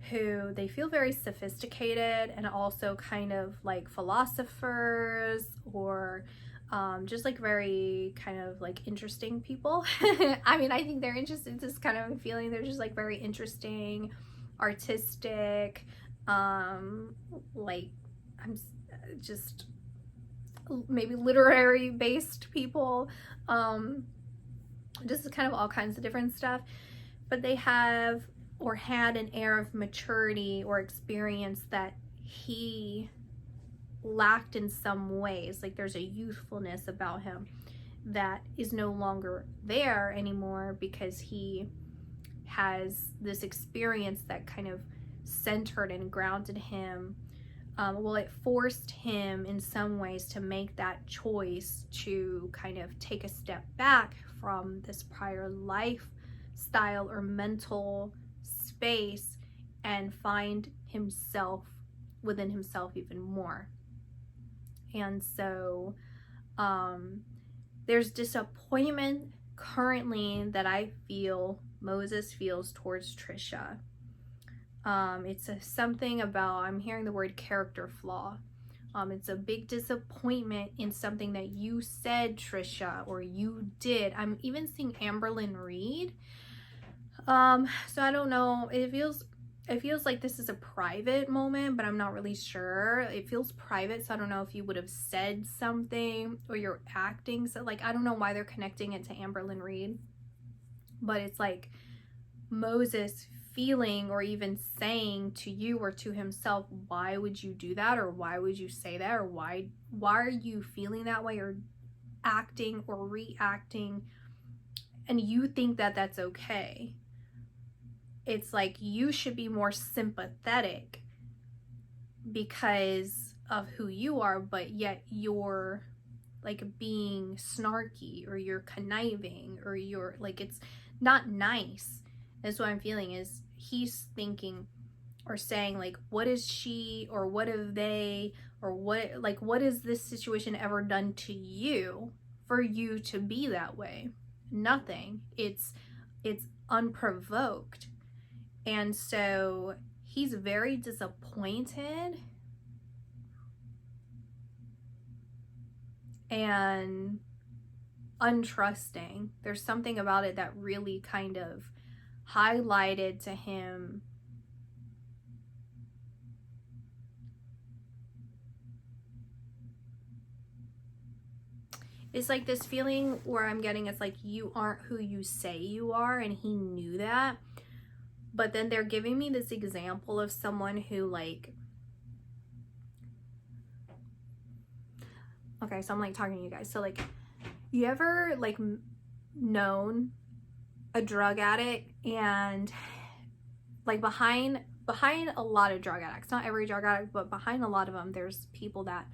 who they feel very sophisticated, and also kind of like philosophers, or just like very kind of like interesting people. I mean, I think they're interesting, just kind of feeling they're just like very interesting, artistic, like just maybe literary based people, just kind of all kinds of different stuff. But they have or had an air of maturity or experience that he lacked in some ways. Like there's a youthfulness about him that is no longer there anymore because he has this experience that kind of centered and grounded him. Well, it forced him in some ways to make that choice to kind of take a step back from this prior lifestyle or mental space and find himself within himself even more. And so there's disappointment currently that I feel Moses feels towards Trisha. It's something about, I'm hearing the word character flaw. It's a big disappointment in something that you said, Trisha, or you did. I'm even seeing Amberlynn Reed. So I don't know. It feels like this is a private moment, but I'm not really sure. It feels private, so I don't know if you would have said something or you're acting. So like, I don't know why they're connecting it to Amberlynn Reed, but it's like Moses feeling or even saying to you or to himself, why would you do that? Or why would you say that? Or why are you feeling that way or acting or reacting? And you think that that's okay. It's like you should be more sympathetic because of who you are, but yet you're like being snarky or you're conniving or you're like, it's not nice. That's what I'm feeling, is he's thinking or saying like, what is she or what have they or what has this situation ever done to you for you to be that way? Nothing. It's unprovoked. And so he's very disappointed and untrusting. There's something about it that really kind of highlighted to him it's like this feeling where I'm getting, it's like you aren't who you say you are, and he knew that. But then they're giving me this example of someone who like, okay, so I'm like talking to you guys. So like, you ever like known a drug addict, and like behind a lot of drug addicts, not every drug addict, but behind a lot of them, there's people that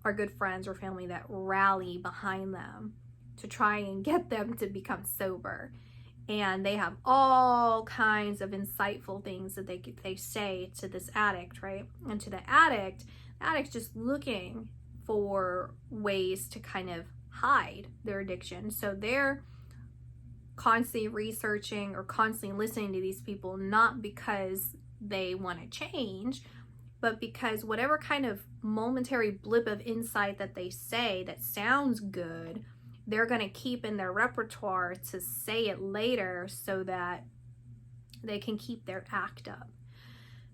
are good friends or family that rally behind them to try and get them to become sober. And they have all kinds of insightful things that they say to this addict, right? And to the addict's just looking for ways to kind of hide their addiction. So they're constantly researching or constantly listening to these people, not because they want to change, but because whatever kind of momentary blip of insight that they say that sounds good, they're going to keep in their repertoire to say it later so that they can keep their act up.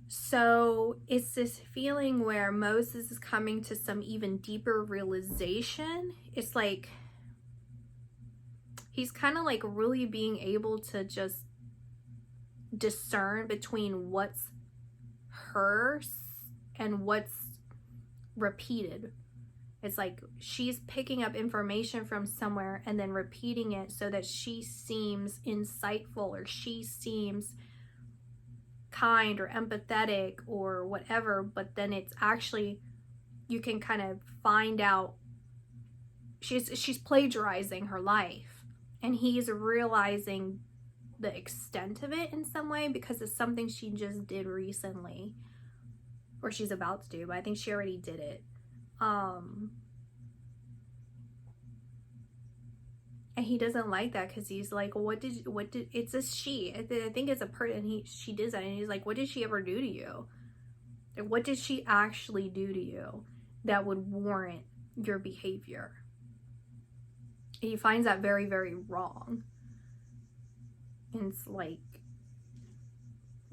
So it's this feeling where Moses is coming to some even deeper realization. It's like he's kind of like really being able to just discern between what's hers and what's repeated. It's like she's picking up information from somewhere and then repeating it so that she seems insightful or she seems kind or empathetic or whatever, but then it's actually, you can kind of find out she's plagiarizing her life, and he's realizing the extent of it in some way because it's something she just did recently, or she's about to do, but I think she already did it. And he doesn't like that because he's like, what did it's a she, I think it's a person, she did that, and he's like, what did she ever do to you? Like, what did she actually do to you that would warrant your behavior? And he finds that very, very wrong. And it's like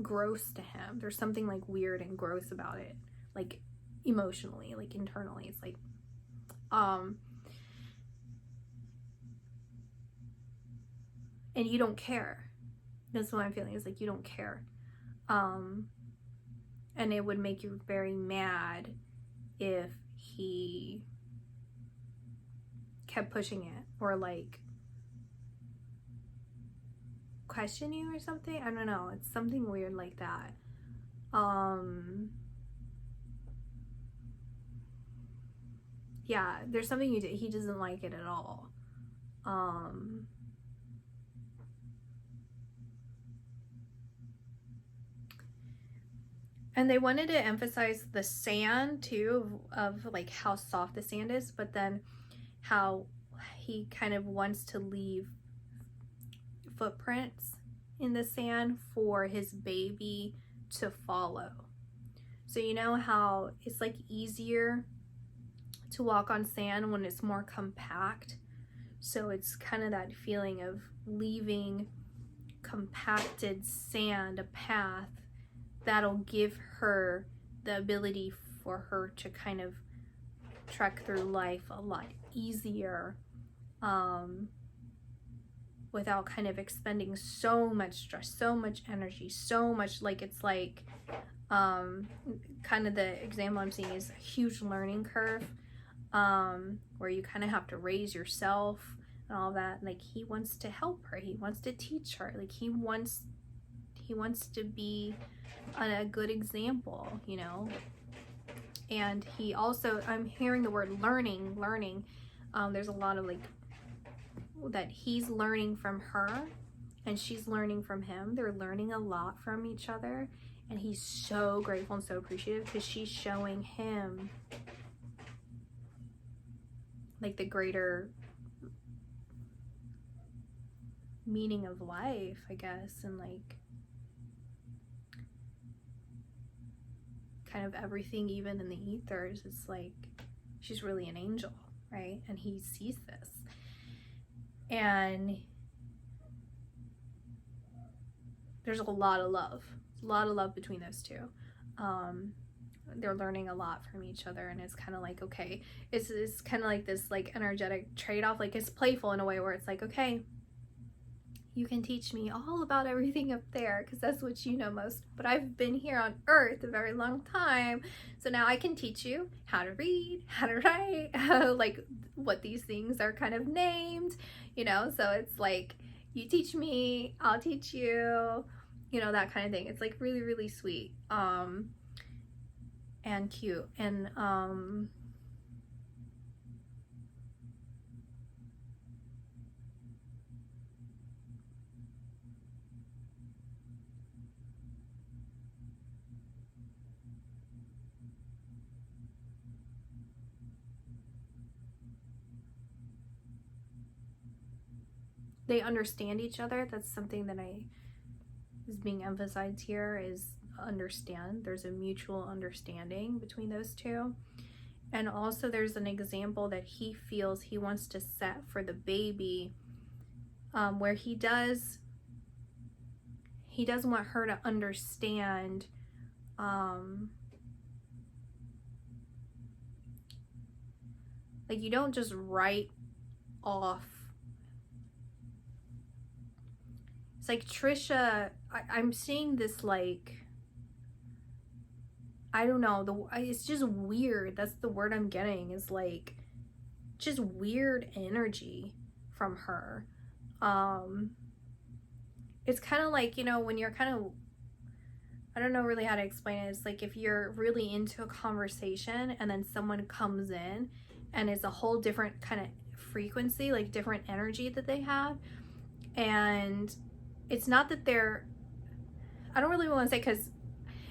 gross to him. There's something like weird and gross about it. Like, emotionally, like internally. It's like, and you don't care. That's what I'm feeling, is like you don't care. And it would make you very mad if he kept pushing it, or like question you or something. I don't know. It's something weird like that. Yeah, there's something he doesn't like it at all. And they wanted to emphasize the sand too, of like how soft the sand is, but then how he kind of wants to leave footprints in the sand for his baby to follow. So you know how it's like easier to walk on sand when it's more compact. So it's kind of that feeling of leaving compacted sand, a path that'll give her the ability for her to kind of trek through life a lot easier, without kind of expending so much stress, so much energy, so much, like it's like kind of the example I'm seeing is a huge learning curve, where you kind of have to raise yourself and all that. Like he wants to help her, he wants to teach her, like he wants to be a good example, you know. And he also, I'm hearing the word learning. There's a lot of like that he's learning from her and she's learning from him. They're learning a lot from each other, and he's so grateful and so appreciative because she's showing him like the greater meaning of life, I guess, and like kind of everything, even in the ethers. It's like she's really an angel, right? And he sees this, and there's a lot of love between those two. They're learning a lot from each other, and it's kind of like, okay, it's kind of like this like energetic trade-off. Like it's playful in a way where it's like, okay, you can teach me all about everything up there because that's what you know most, but I've been here on earth a very long time, so now I can teach you how to read, how to write, like what these things are kind of named, you know. So it's like, you teach me, I'll teach you, you know, that kind of thing. It's like really, really sweet, and cute. And they understand each other. That's something that is being emphasized here, is understand. There's a mutual understanding between those two. And also there's an example that he feels he wants to set for the baby, where he does want her to understand, like you don't just write off. It's like Trisha, I'm seeing this like, I don't know, it's just weird. That's the word I'm getting, is like just weird energy from her. It's kind of like, you know, when you're kind of, I don't know really how to explain it. It's like if you're really into a conversation and then someone comes in and it's a whole different kind of frequency, like different energy that they have. And it's not that they're, I don't really want to say, because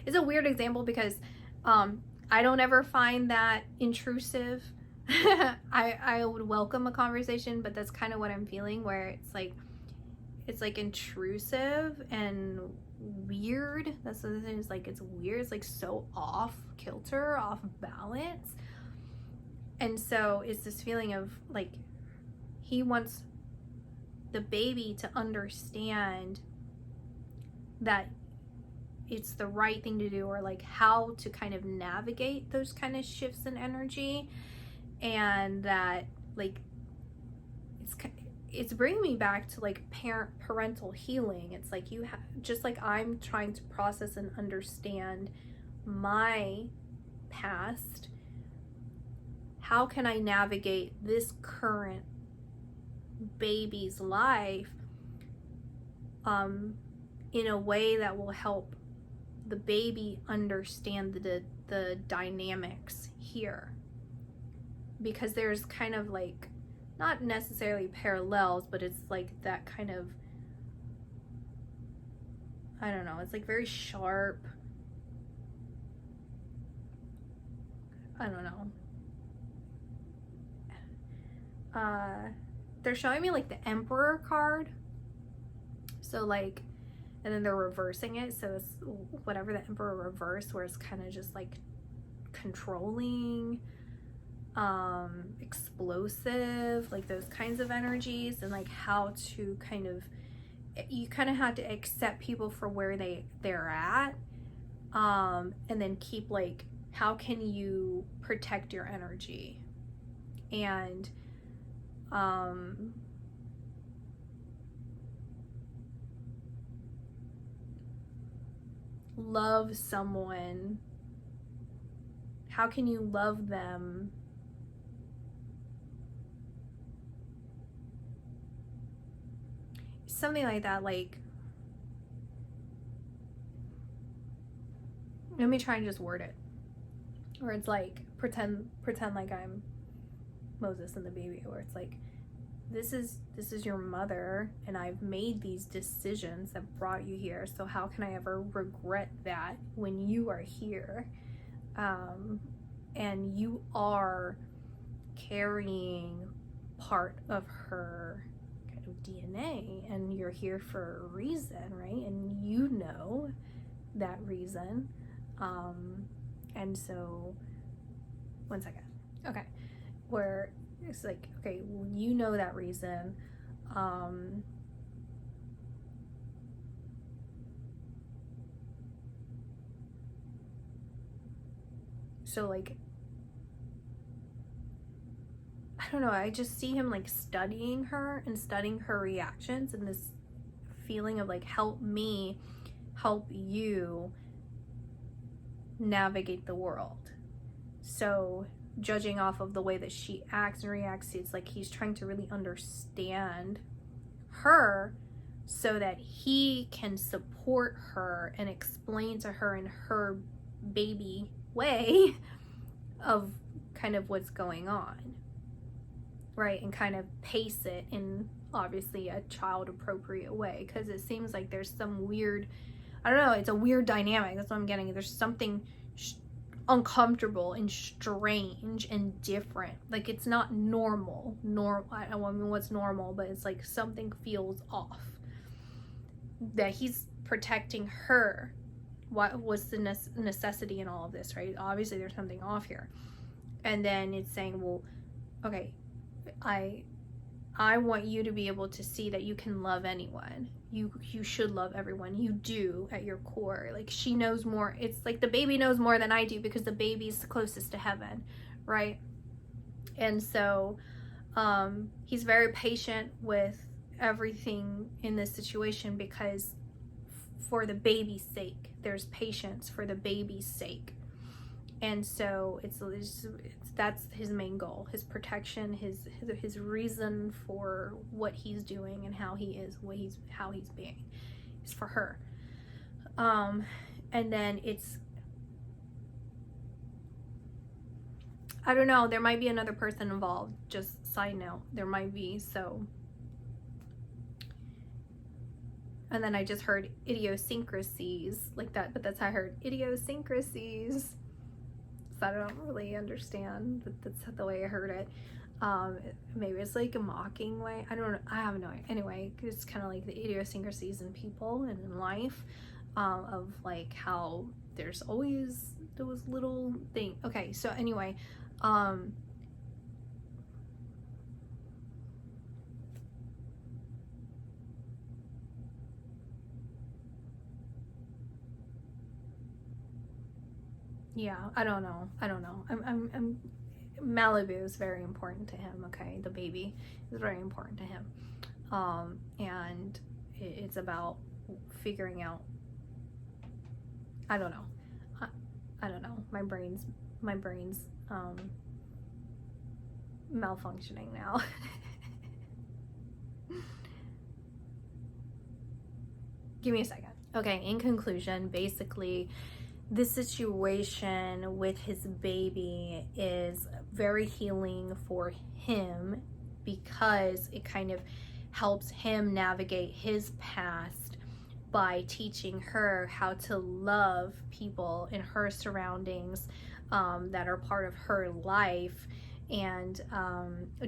it's a weird example, because I don't ever find that intrusive. I would welcome a conversation, but that's kind of what I'm feeling, where it's like intrusive and weird. That's the thing, is like it's weird. It's like so off kilter, off balance. And so it's this feeling of like he wants the baby to understand that it's the right thing to do, or like how to kind of navigate those kind of shifts in energy. And that like it's bringing me back to like parental healing. It's like you have, just like I'm trying to process and understand my past, how can I navigate this current baby's life in a way that will help the baby understand the dynamics here. Because there's kind of like, not necessarily parallels, but it's like that kind of, I don't know, it's like very sharp. I don't know. They're showing me like the Emperor card. So like, and then they're reversing it. So it's whatever the Emperor reverse, where it's kind of just like controlling, explosive, like those kinds of energies. And like how to kind of, you kind of have to accept people for where they're at, and then keep like, how can you protect your energy, and love someone. How can you love them something like that? Like, let me try and just word it, or it's like pretend like I'm Moses and the baby, where it's like, this is your mother, and I've made these decisions that brought you here, so how can I ever regret that when you are here, and you are carrying part of her kind of DNA, and you're here for a reason, right? And you know that reason. And so, one second. Okay. Where it's like, okay, well, you know that reason. So like, I don't know, I just see him like studying her and studying her reactions, and this feeling of like, help me help you navigate the world. So judging off of the way that she acts and reacts, it's like he's trying to really understand her so that he can support her and explain to her in her baby way of kind of what's going on, right? And kind of pace it in obviously a child appropriate way, because it seems like there's some weird, I don't know, it's a weird dynamic. That's what I'm getting. There's something uncomfortable and strange and different. Like, it's not normal. I don't mean what's normal, but it's like something feels off. That he's protecting her. What was the necessity in all of this, right? Obviously, there's something off here. And then it's saying, well, okay, I want you to be able to see that you can love anyone. You should love everyone. You do at your core. Like, she knows more. It's like the baby knows more than I do, because the baby's the closest to heaven, right? And so he's very patient with everything in this situation, because for the baby's sake, there's patience for the baby's sake. And so it's that's his main goal, his protection, his reason for what he's doing and how he is, how he's being, is for her. And then it's, I don't know, there might be another person involved, just side note, there might be. So, and then I just heard idiosyncrasies like that, but that's how I heard idiosyncrasies. I don't really understand, but that's the way I heard it. Maybe it's like a mocking way. I don't know. I have no idea. Anyway, it's kind of like the idiosyncrasies in people and in life, of like how there's always those little things. Okay, so anyway, yeah, I don't know. I'm Malibu is very important to him. Okay, the baby is very important to him, and it's about figuring out. I don't know. I don't know. My brain's malfunctioning now. Give me a second. Okay, in conclusion, basically, this situation with his baby is very healing for him because it kind of helps him navigate his past by teaching her how to love people in her surroundings that are part of her life, and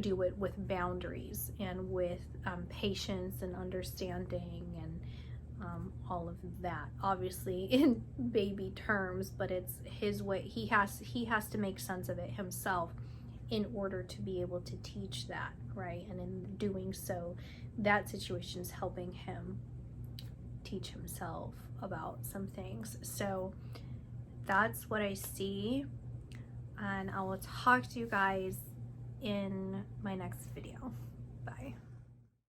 do it with boundaries and with patience and understanding, and all of that, obviously in baby terms, but it's his way. He has to make sense of it himself in order to be able to teach that, right? And in doing so, that situation is helping him teach himself about some things. So that's what I see, and I will talk to you guys in my next video. Bye.